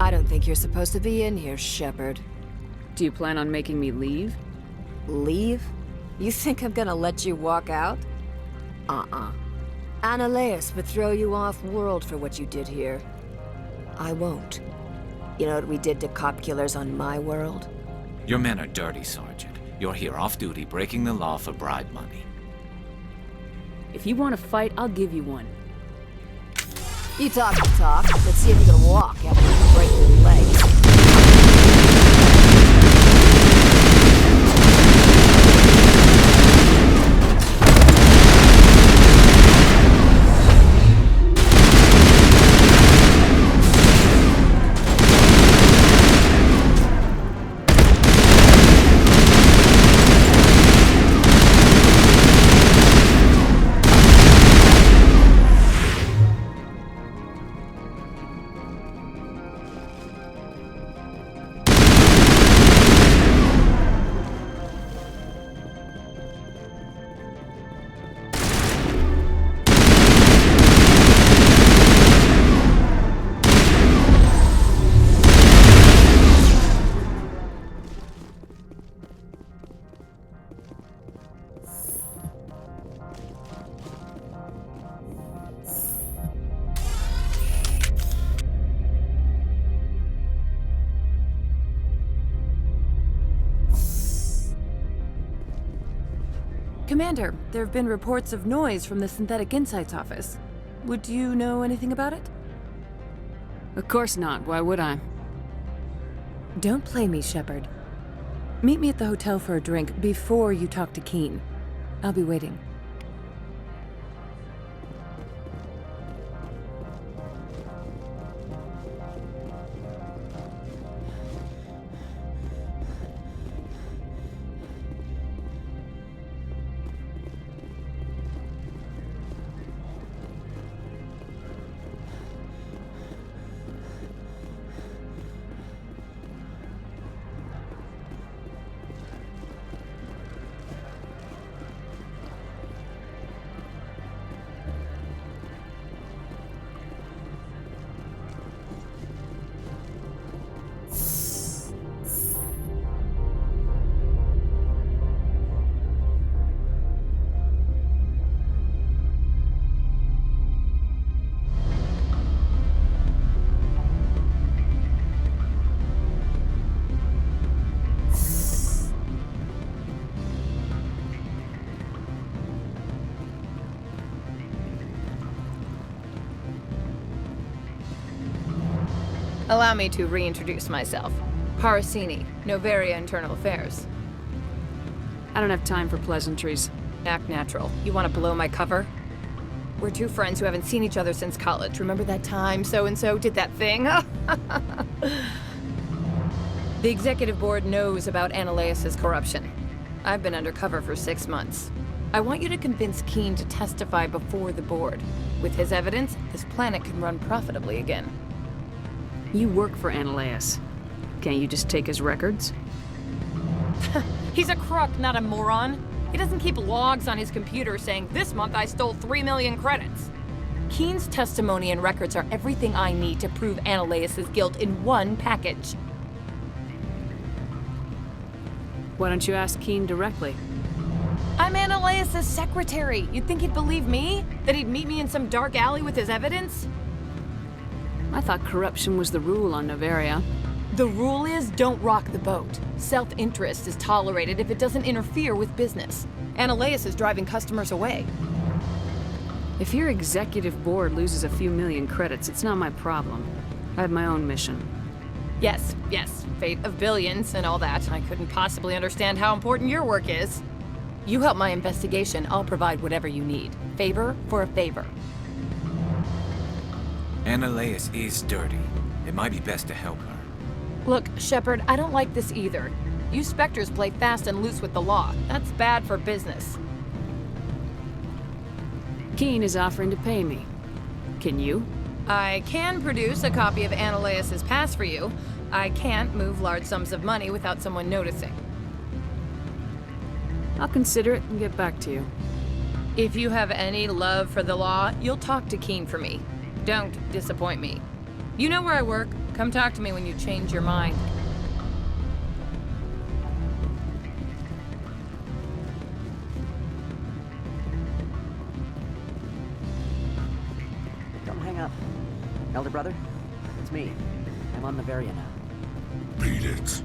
don't think you're supposed to be in here, Shepard.
Do you plan on making me leave?
Leave? You think I'm gonna let you walk out? Annaleus would throw you off-world for what you did here. I won't. You know what we did to cop killers on my world?
Your men are dirty, Sergeant. You're here off-duty, breaking the law for bribe money.
If you want to fight, I'll give you one.
You talk the talk. Let's see if you can walk after you break your legs.
Commander, there have been reports of noise from the Synthetic Insights office. Would you know anything about it?
Of course not. Why would I?
Don't play me, Shepard. Meet me at the hotel for a drink before you talk to Keen. I'll be waiting.
Allow me to reintroduce myself. Parasini, Noveria Internal Affairs.
I don't have time for pleasantries.
Act natural. You want to blow my cover? We're two friends who haven't seen each other since college. Remember that time so-and-so did that thing? The Executive Board knows about Annaleus' corruption. I've been undercover for 6 months. I want you to convince Keen to testify before the Board. With his evidence, this planet can run profitably again.
You work for Annaleus. Can't you just take his records?
He's a crook, not a moron. He doesn't keep logs on his computer saying, "This month I stole 3 million credits." Keen's testimony and records are everything I need to prove Annaleus' guilt in one package.
Why don't you ask Keen directly?
I'm Annaleus' secretary. You'd think he'd believe me? That he'd meet me in some dark alley with his evidence?
I thought corruption was the rule on Noveria.
The rule is don't rock the boat. Self-interest is tolerated if it doesn't interfere with business. Annaleus is driving customers away.
If your executive board loses a few million credits, it's not my problem. I have my own mission.
Yes, fate of billions and all that. I couldn't possibly understand how important your work is. You help my investigation, I'll provide whatever you need. Favor for a favor.
Annaleus is dirty. It might be best to help her.
Look, Shepard, I don't like this either. You Spectres play fast and loose with the law. That's bad for business.
Keen is offering to pay me. Can you?
I can produce a copy of Ananias' pass for you. I can't move large sums of money without someone noticing.
I'll consider it and get back to you.
If you have any love for the law, you'll talk to Keen for me. Don't disappoint me. You know where I work. Come talk to me when you change your mind.
Don't hang up. Elder brother, it's me. I'm on Noveria now.
Beat it.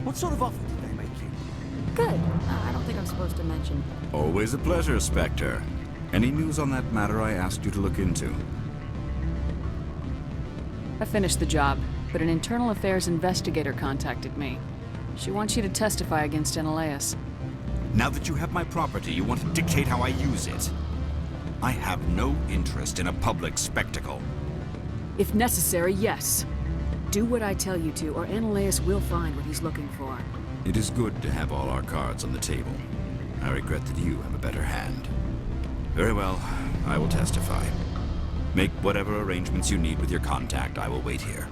What sort of offer did they make you?
Good. I don't think I'm supposed to mention.
Always a pleasure, Spectre. Any news on that matter I asked you to look into?
I finished the job, but an internal affairs investigator contacted me. She wants you to testify against Ananias.
Now that you have my property, you want to dictate how I use it. I have no interest in a public spectacle.
If necessary, yes. Do what I tell you to, or Ananias will find what he's looking for.
It is good to have all our cards on the table. I regret that you have a better hand. Very well, I will testify. Make whatever arrangements you need with your contact. I will wait here.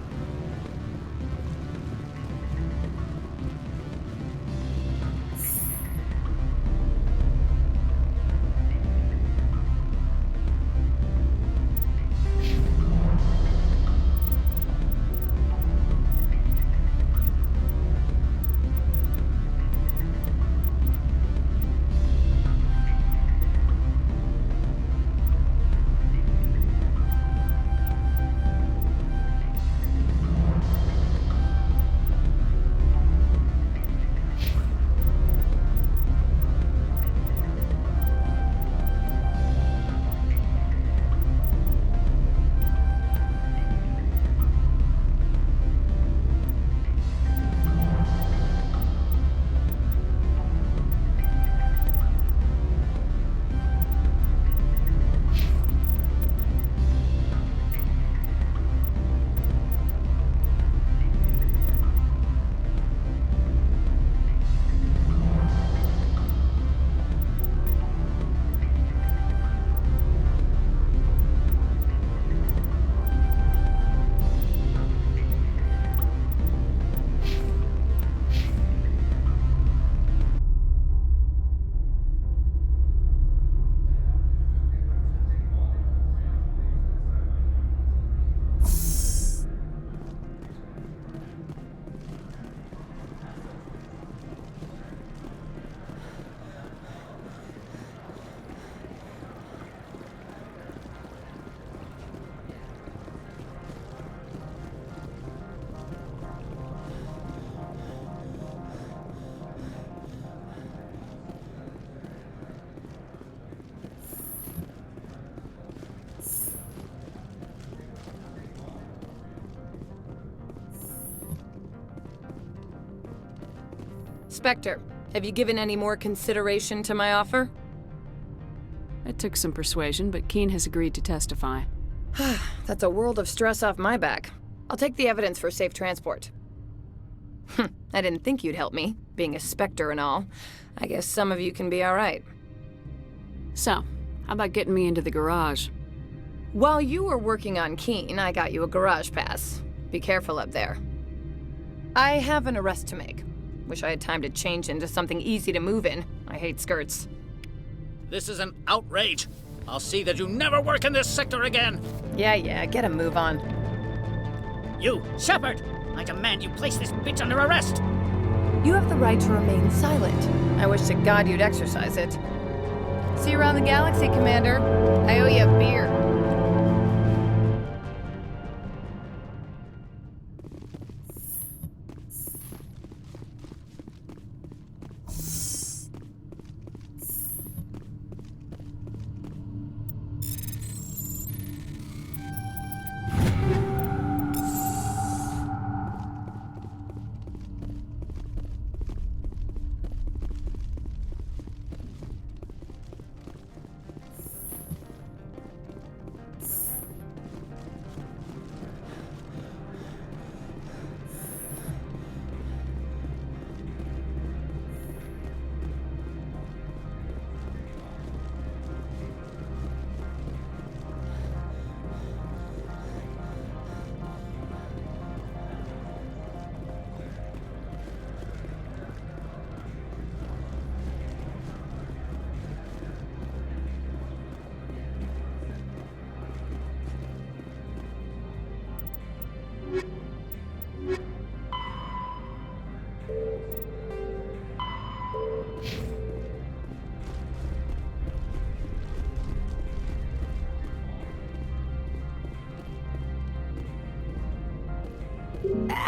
Spectre, have you given any more consideration to my offer?
It took some persuasion, but Keen has agreed to testify.
That's a world of stress off my back. I'll take the evidence for safe transport. I didn't think you'd help me, being a Spectre and all. I guess some of you can be all right.
So, how about getting me into the garage?
While you were working on Keen, I got you a garage pass. Be careful up there. I have an arrest to make. Wish I had time to change into something easy to move in. I hate skirts.
This is an outrage. I'll see that you never work in this sector again.
Yeah, get a move on.
You, Shepard! I demand you place this bitch under arrest!
You have the right to remain silent. I wish to God you'd exercise it. See you around the galaxy, Commander. I owe you a beer.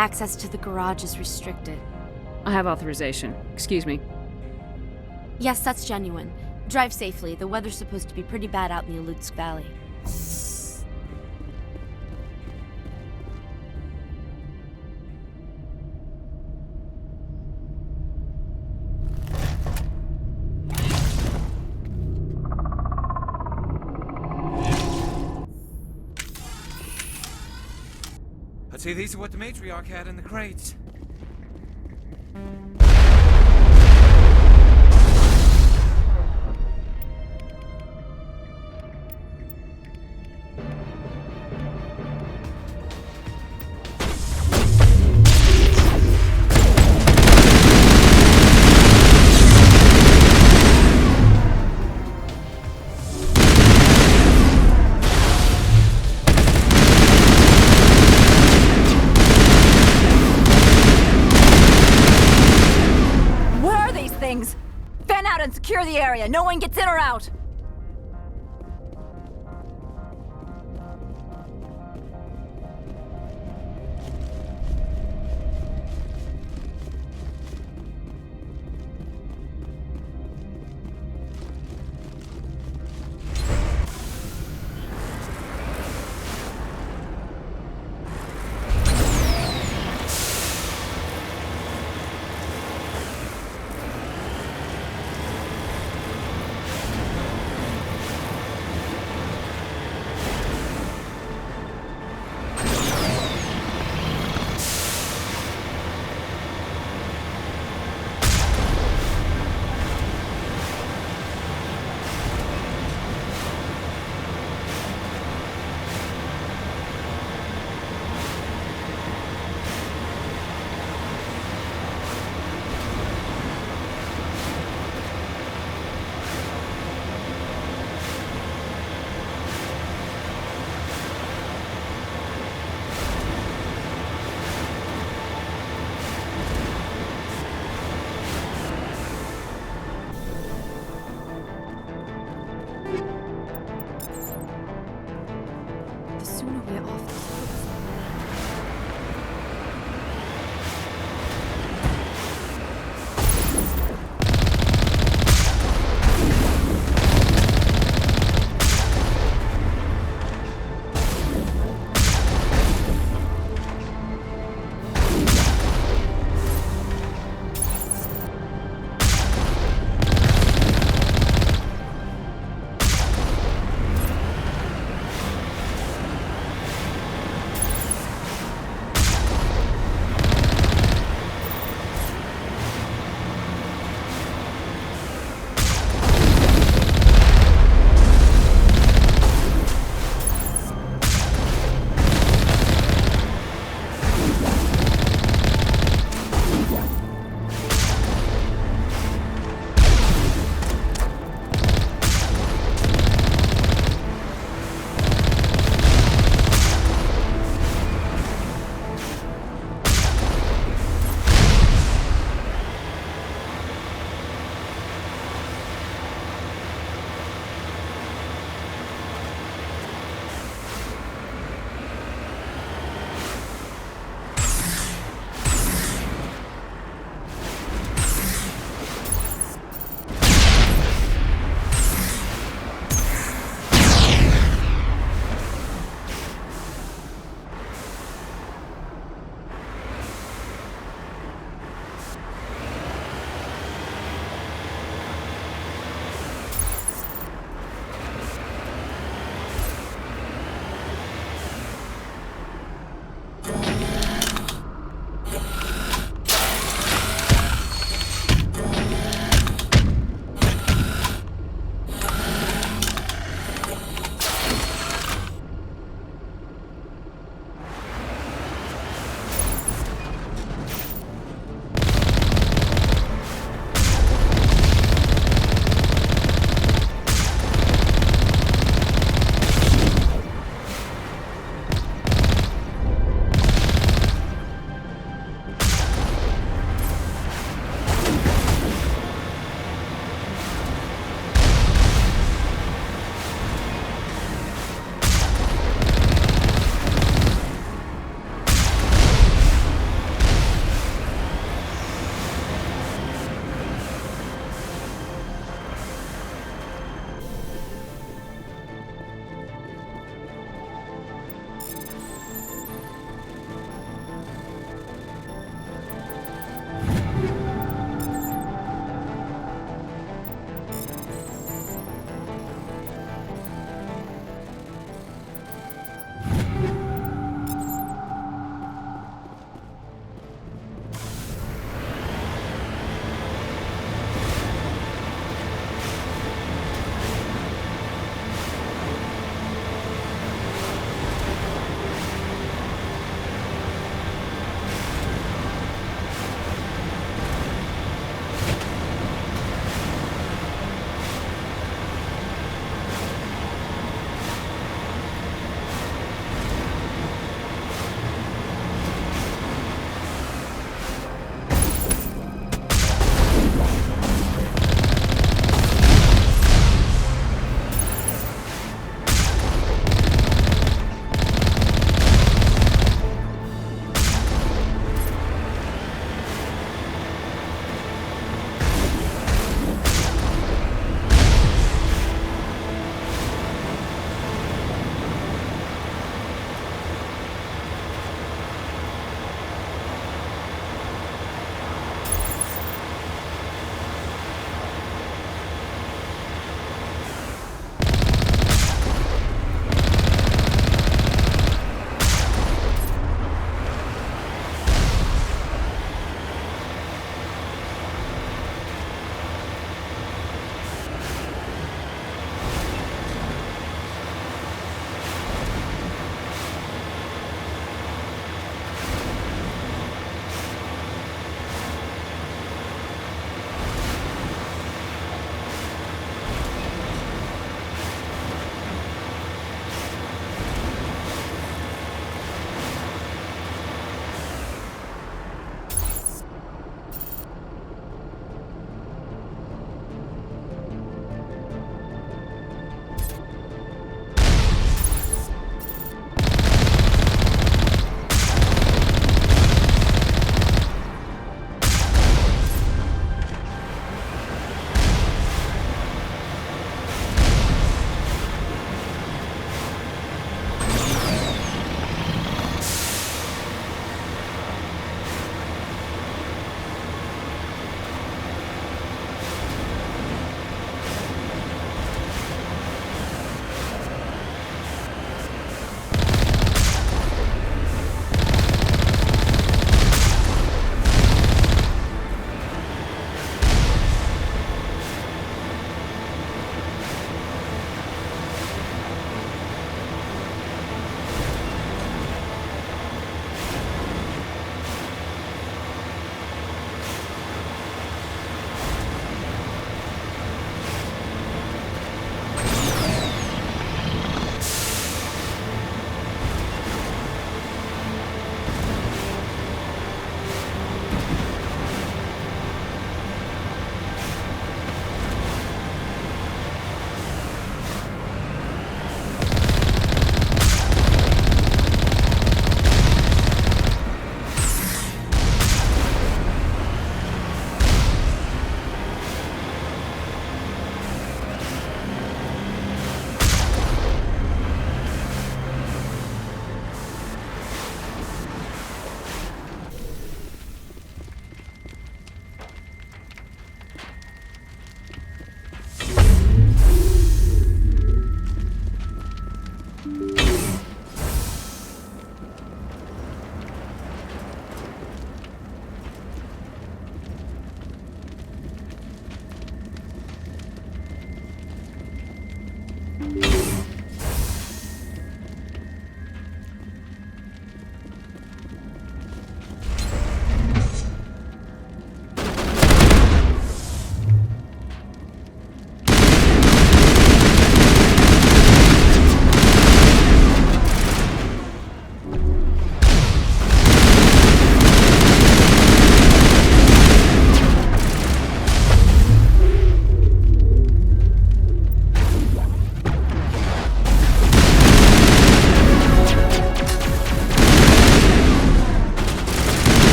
access to the garage is restricted.
I have authorization. Excuse me.
Yes, that's genuine. Drive safely. The weather's supposed to be pretty bad out in the Alutsk Valley.
I'd say these are what the matriarch had in the crates.
Fan out and secure the area. No one gets in or out. The sooner we're off this hook.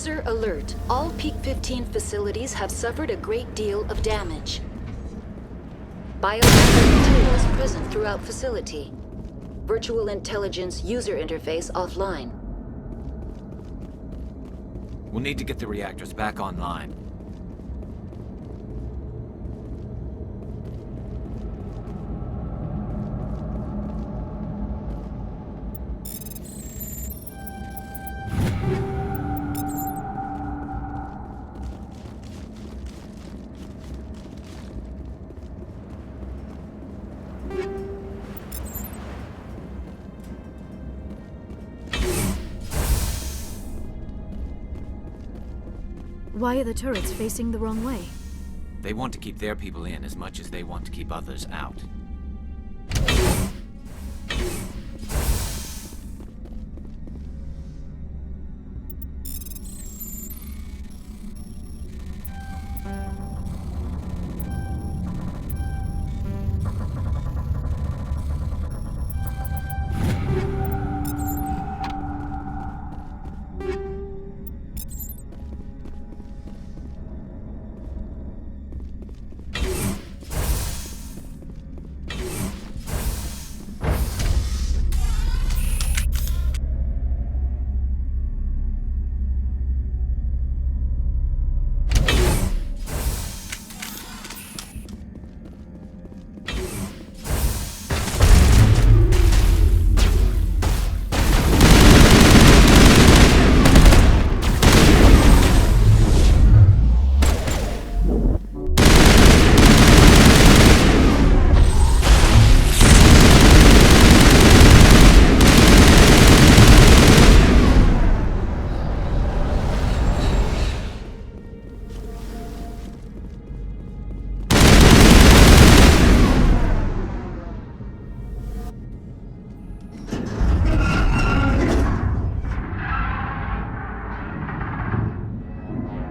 User alert. All Peak 15 facilities have suffered a great deal of damage. Biological materials present throughout facility. Virtual intelligence user interface offline.
We'll need to get the reactors back online.
Why are the turrets facing the wrong way?
They want to keep their people in as much as they want to keep others out.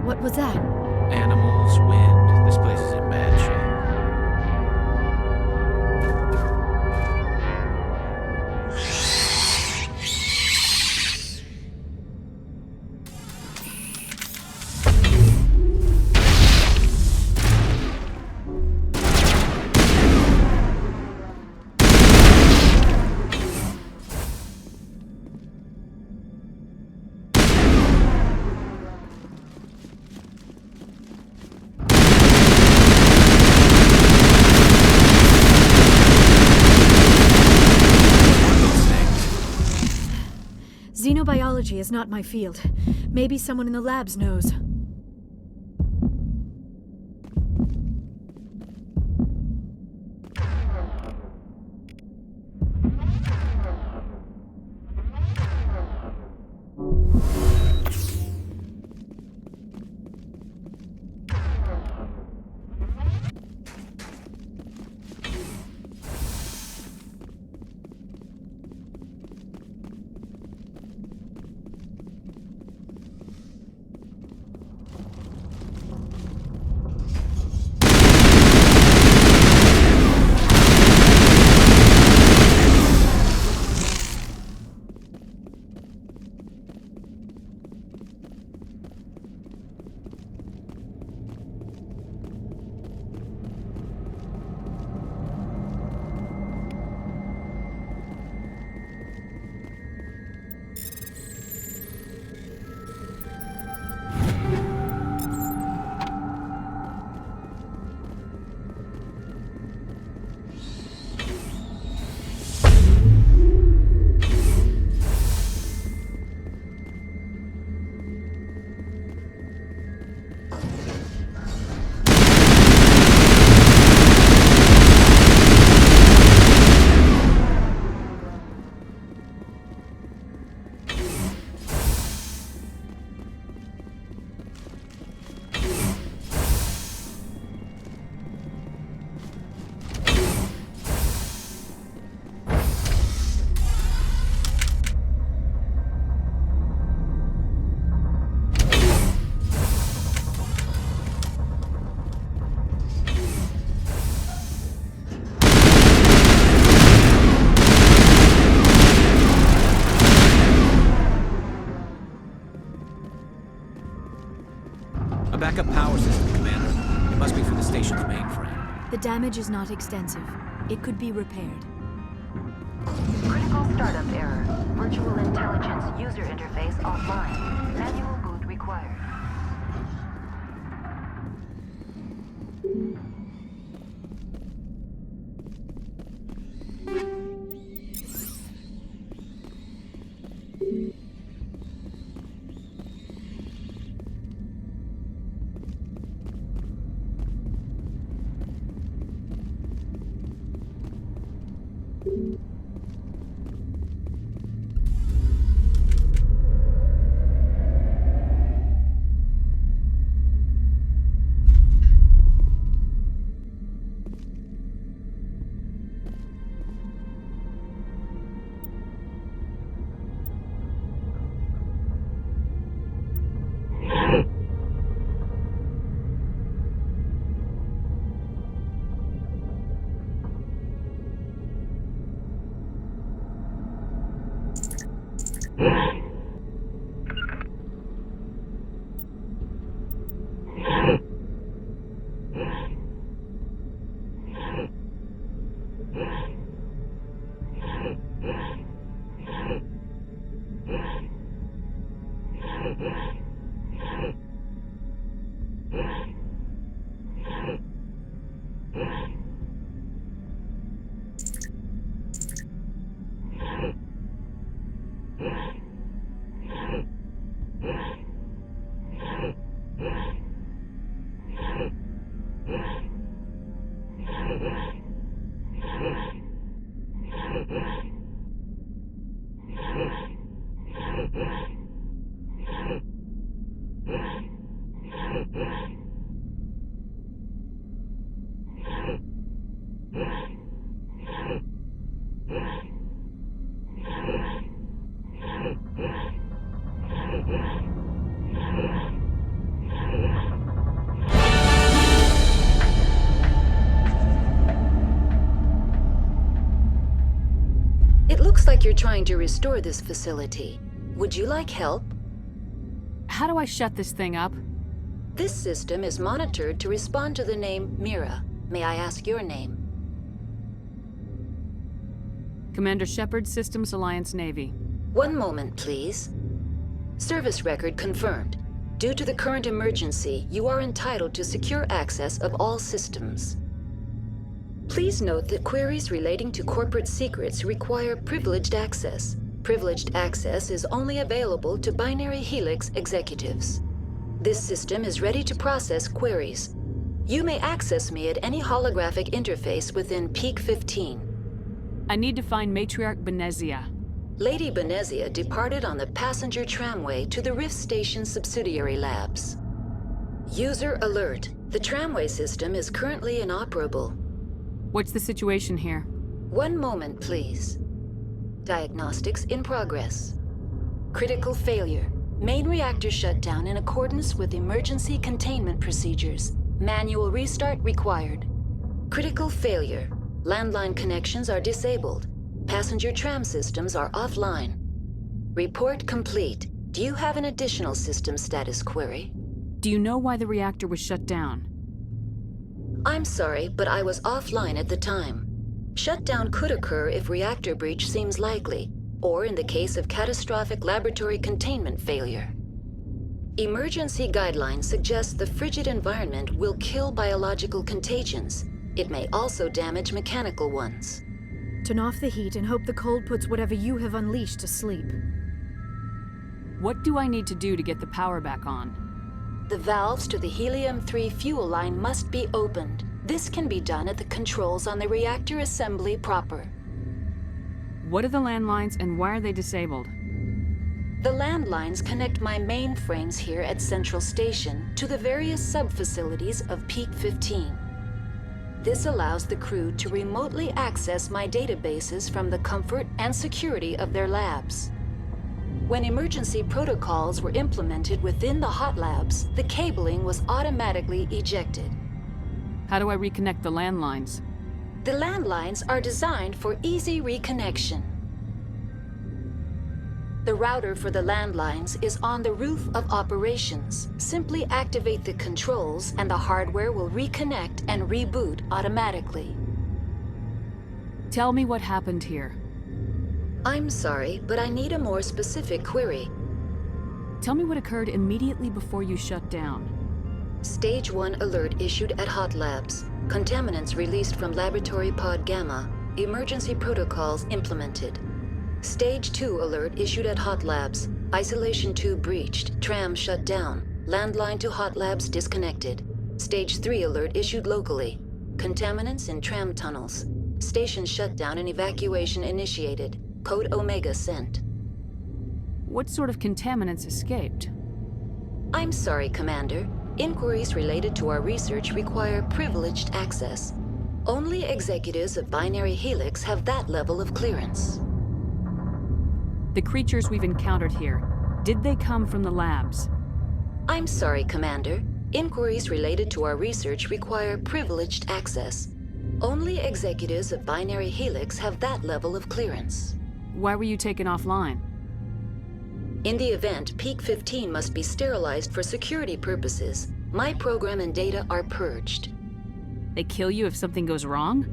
What was that?
Animals, wind. This place is in bad shape.
Xenobiology is not my field. Maybe someone in the labs knows.
power system, Commander. It must be for the station's mainframe.
The damage is not extensive. It could be repaired.
Critical startup error. Virtual intelligence user interface offline. Manual boot required. It looks like you're trying to restore this facility. Would you like help?
How do I shut this thing up?
This system is monitored to respond to the name Mira. May I ask your name?
Commander Shepard, Systems Alliance Navy.
One moment, please. Service record confirmed. Due to the current emergency, you are entitled to secure access of all systems. Please note that queries relating to corporate secrets require privileged access. Privileged access is only available to Binary Helix executives. This system is ready to process queries. You may access me at any holographic interface within Peak 15.
I need to find Matriarch Benezia.
Lady Benezia departed on the passenger tramway to the Rift Station subsidiary labs. User alert. The tramway system is currently inoperable.
What's the situation here?
One moment, please. Diagnostics in progress. Critical failure. Main reactor shut down in accordance with emergency containment procedures. Manual restart required. Critical failure. Landline connections are disabled. Passenger tram systems are offline. Report complete. Do you have an additional system status query?
Do you know why the reactor was shut down?
I'm sorry, but I was offline at the time. Shutdown could occur if reactor breach seems likely, or in the case of catastrophic laboratory containment failure. Emergency guidelines suggest the frigid environment will kill biological contagions. It may also damage mechanical ones.
Turn off the heat and hope the cold puts whatever you have unleashed to sleep.
What do I need to do to get the power back on?
The valves to the Helium-3 fuel line must be opened. This can be done at the controls on the reactor assembly proper.
What are the landlines and why are they disabled?
The landlines connect my mainframes here at Central Station to the various sub-facilities of Peak 15. This allows the crew to remotely access my databases from the comfort and security of their labs. When emergency protocols were implemented within the hot labs, the cabling was automatically ejected.
How do I reconnect the landlines?
The landlines are designed for easy reconnection. The router for the landlines is on the roof of operations. Simply activate the controls and the hardware will reconnect and reboot automatically.
Tell me what happened here.
I'm sorry, but I need a more specific query.
Tell me what occurred immediately before you shut down.
Stage 1 alert issued at Hot Labs. Contaminants released from Laboratory Pod Gamma. Emergency protocols implemented. Stage 2 alert issued at Hot Labs. Isolation 2 breached. Tram shut down. Landline to Hot Labs disconnected. Stage 3 alert issued locally. Contaminants in tram tunnels. Station shutdown and evacuation initiated. Code Omega sent.
What sort of contaminants escaped?
I'm sorry, Commander. Inquiries related to our research require privileged access. Only executives of Binary Helix have that level of clearance.
The creatures we've encountered here, did they come from the labs?
I'm sorry, Commander. Inquiries related to our research require privileged access. Only executives of Binary Helix have that level of clearance.
Why were you taken offline?
In the event, Peak 15 must be sterilized for security purposes. My program and data are purged.
They kill you if something goes wrong?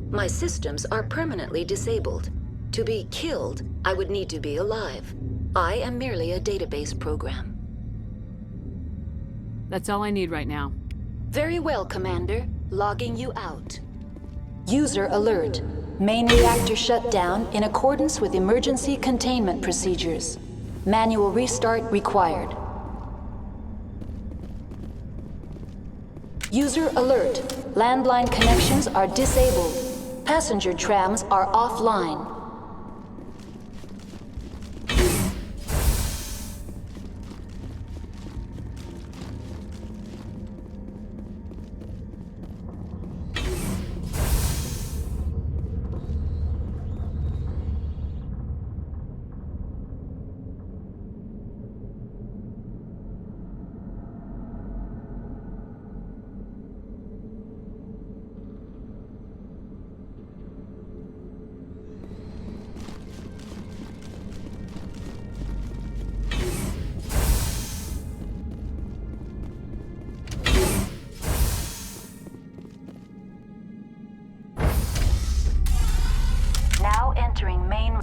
My systems are permanently disabled. To be killed, I would need to be alive. I am merely a database program.
That's all I need right now.
Very well, Commander. Logging you out. User alert. Main reactor shut down in accordance with emergency containment procedures. Manual restart required. User alert. Landline connections are disabled. Passenger trams are offline.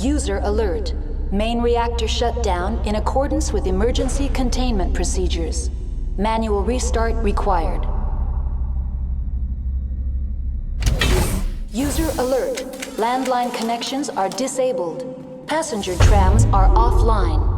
User alert. Main reactor shut down in accordance with emergency containment procedures. Manual restart required. User alert. Landline connections are disabled. Passenger trams are offline.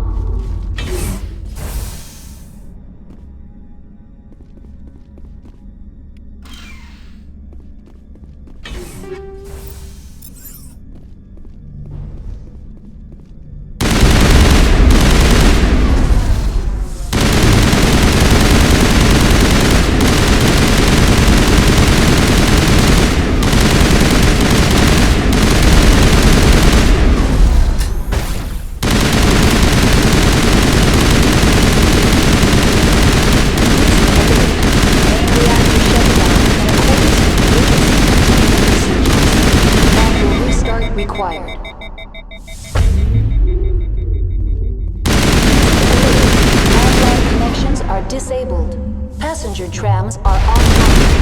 Disabled. Passenger trams are offline.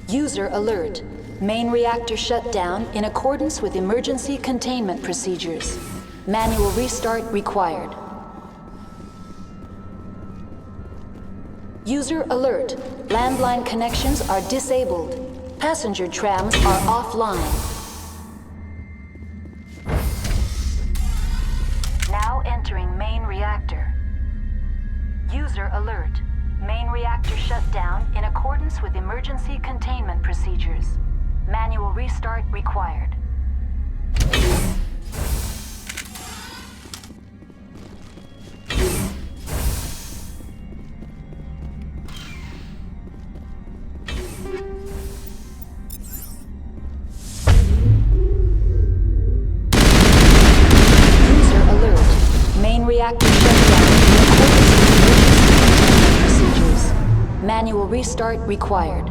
User alert. Main reactor shut down in accordance with emergency containment procedures. Manual restart required. User alert. Landline connections are disabled. Passenger trams are offline. Now entering main reactor. User alert. Main reactor shut down in accordance with emergency containment procedures. Manual restart required. reactor shutdown in accordance with emergency procedures. Manual restart required.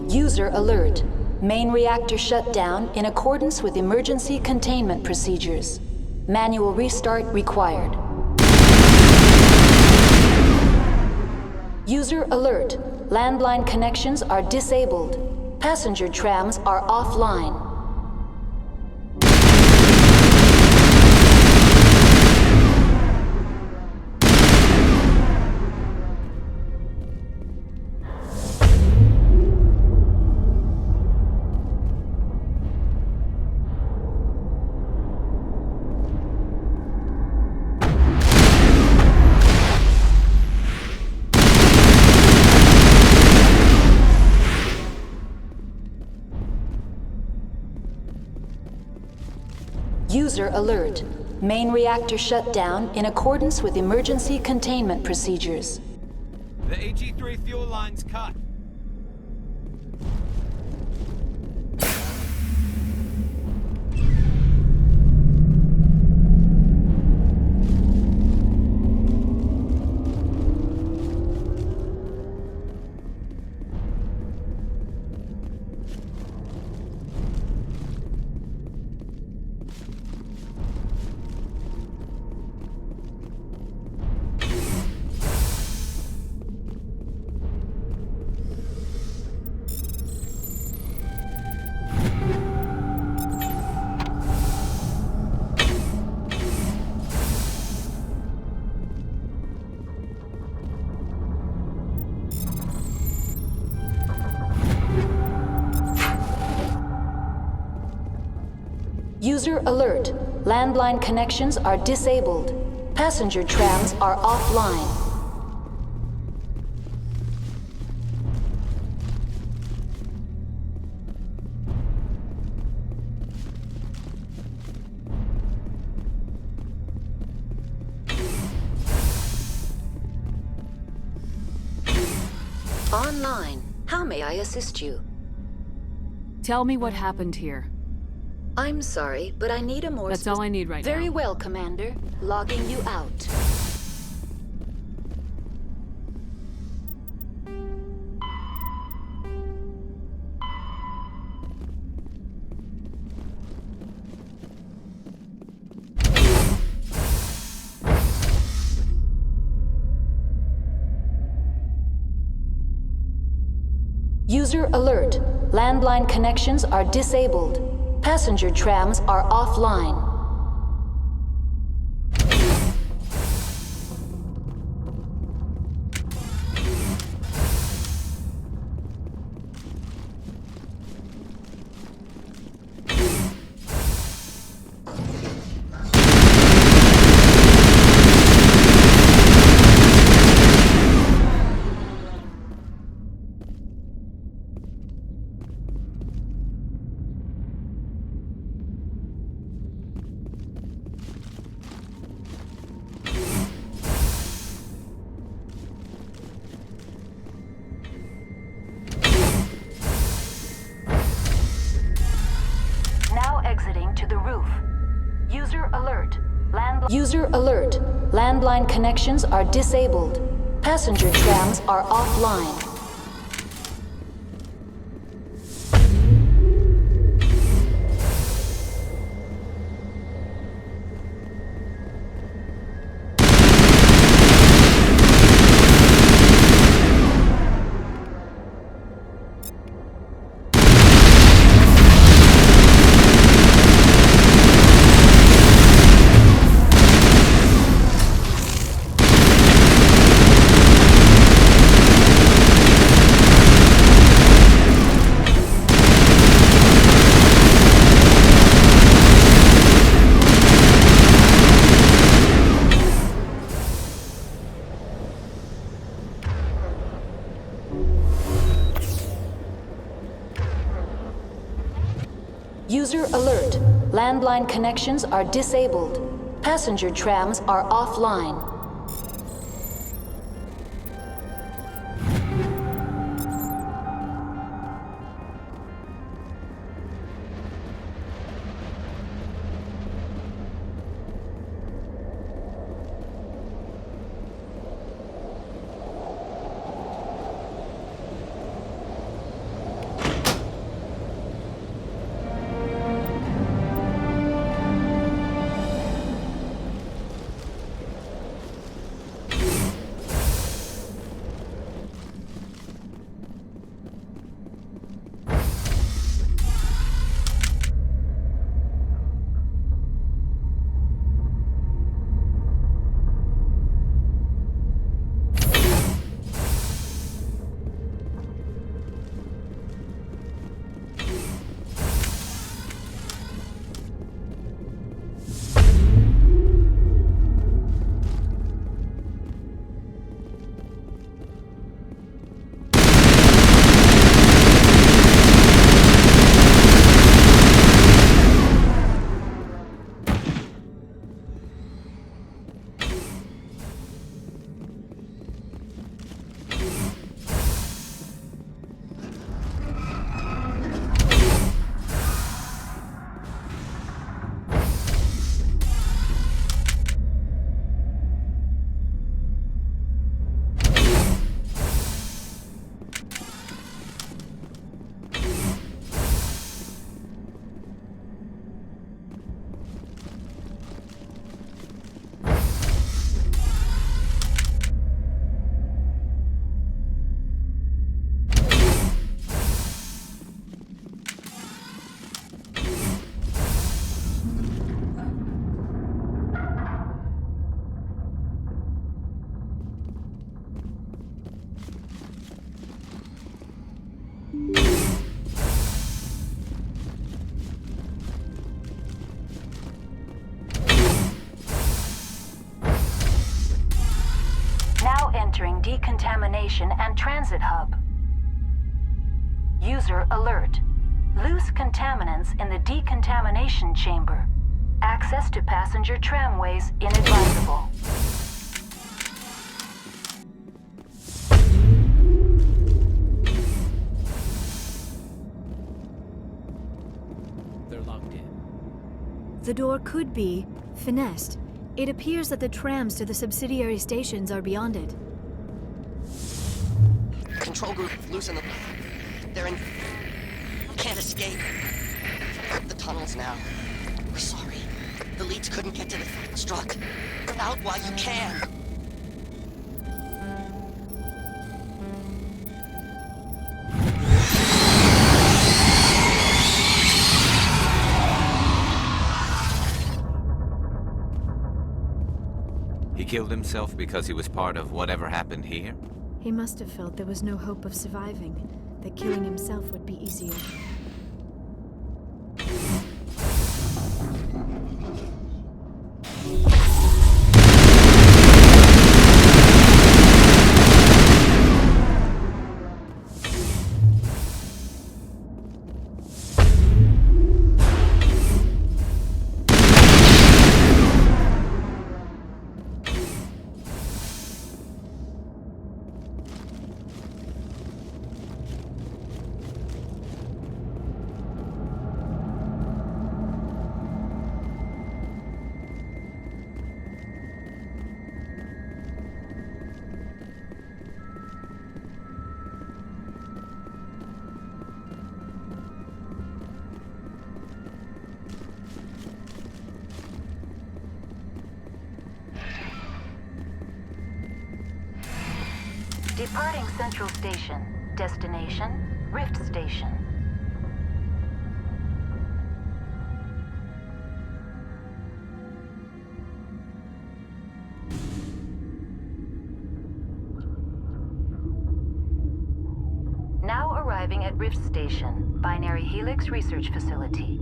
User alert. Main reactor shut down in accordance with emergency containment procedures. Manual restart required. User alert. Landline connections are disabled. Passenger trams are offline. User alert. Main reactor shut down in accordance with emergency containment procedures.
The AG3 fuel line's cut.
User alert. Landline connections are disabled. Passenger trams are offline. Online. How may I assist you?
Tell me what happened here.
I'm sorry, but I need a more...
That's all I need right now.
Very well, Commander. Logging you out. User alert. Landline connections are disabled. Passenger trams are offline. Exiting to the roof. User alert. User alert. Landline connections are disabled. Passenger trams are offline. User alert. Landline connections are disabled. Passenger trams are offline. Now entering decontamination and transit hub. User alert. Loose contaminants in the decontamination chamber. Access to passenger tramways inadvisable.
They're locked in.
The door could be finessed. It appears that the trams to the subsidiary stations are beyond it.
Control group, loosen the... They're in... Can't escape. The tunnels now. We're sorry. The leads couldn't get to the struck. Get out while you can.
He killed himself because he was part of whatever happened here?
He must have felt there was no hope of surviving, that killing himself would be easier.
Departing Central Station. Destination, Rift Station. Now arriving at Rift Station, Binary Helix Research Facility.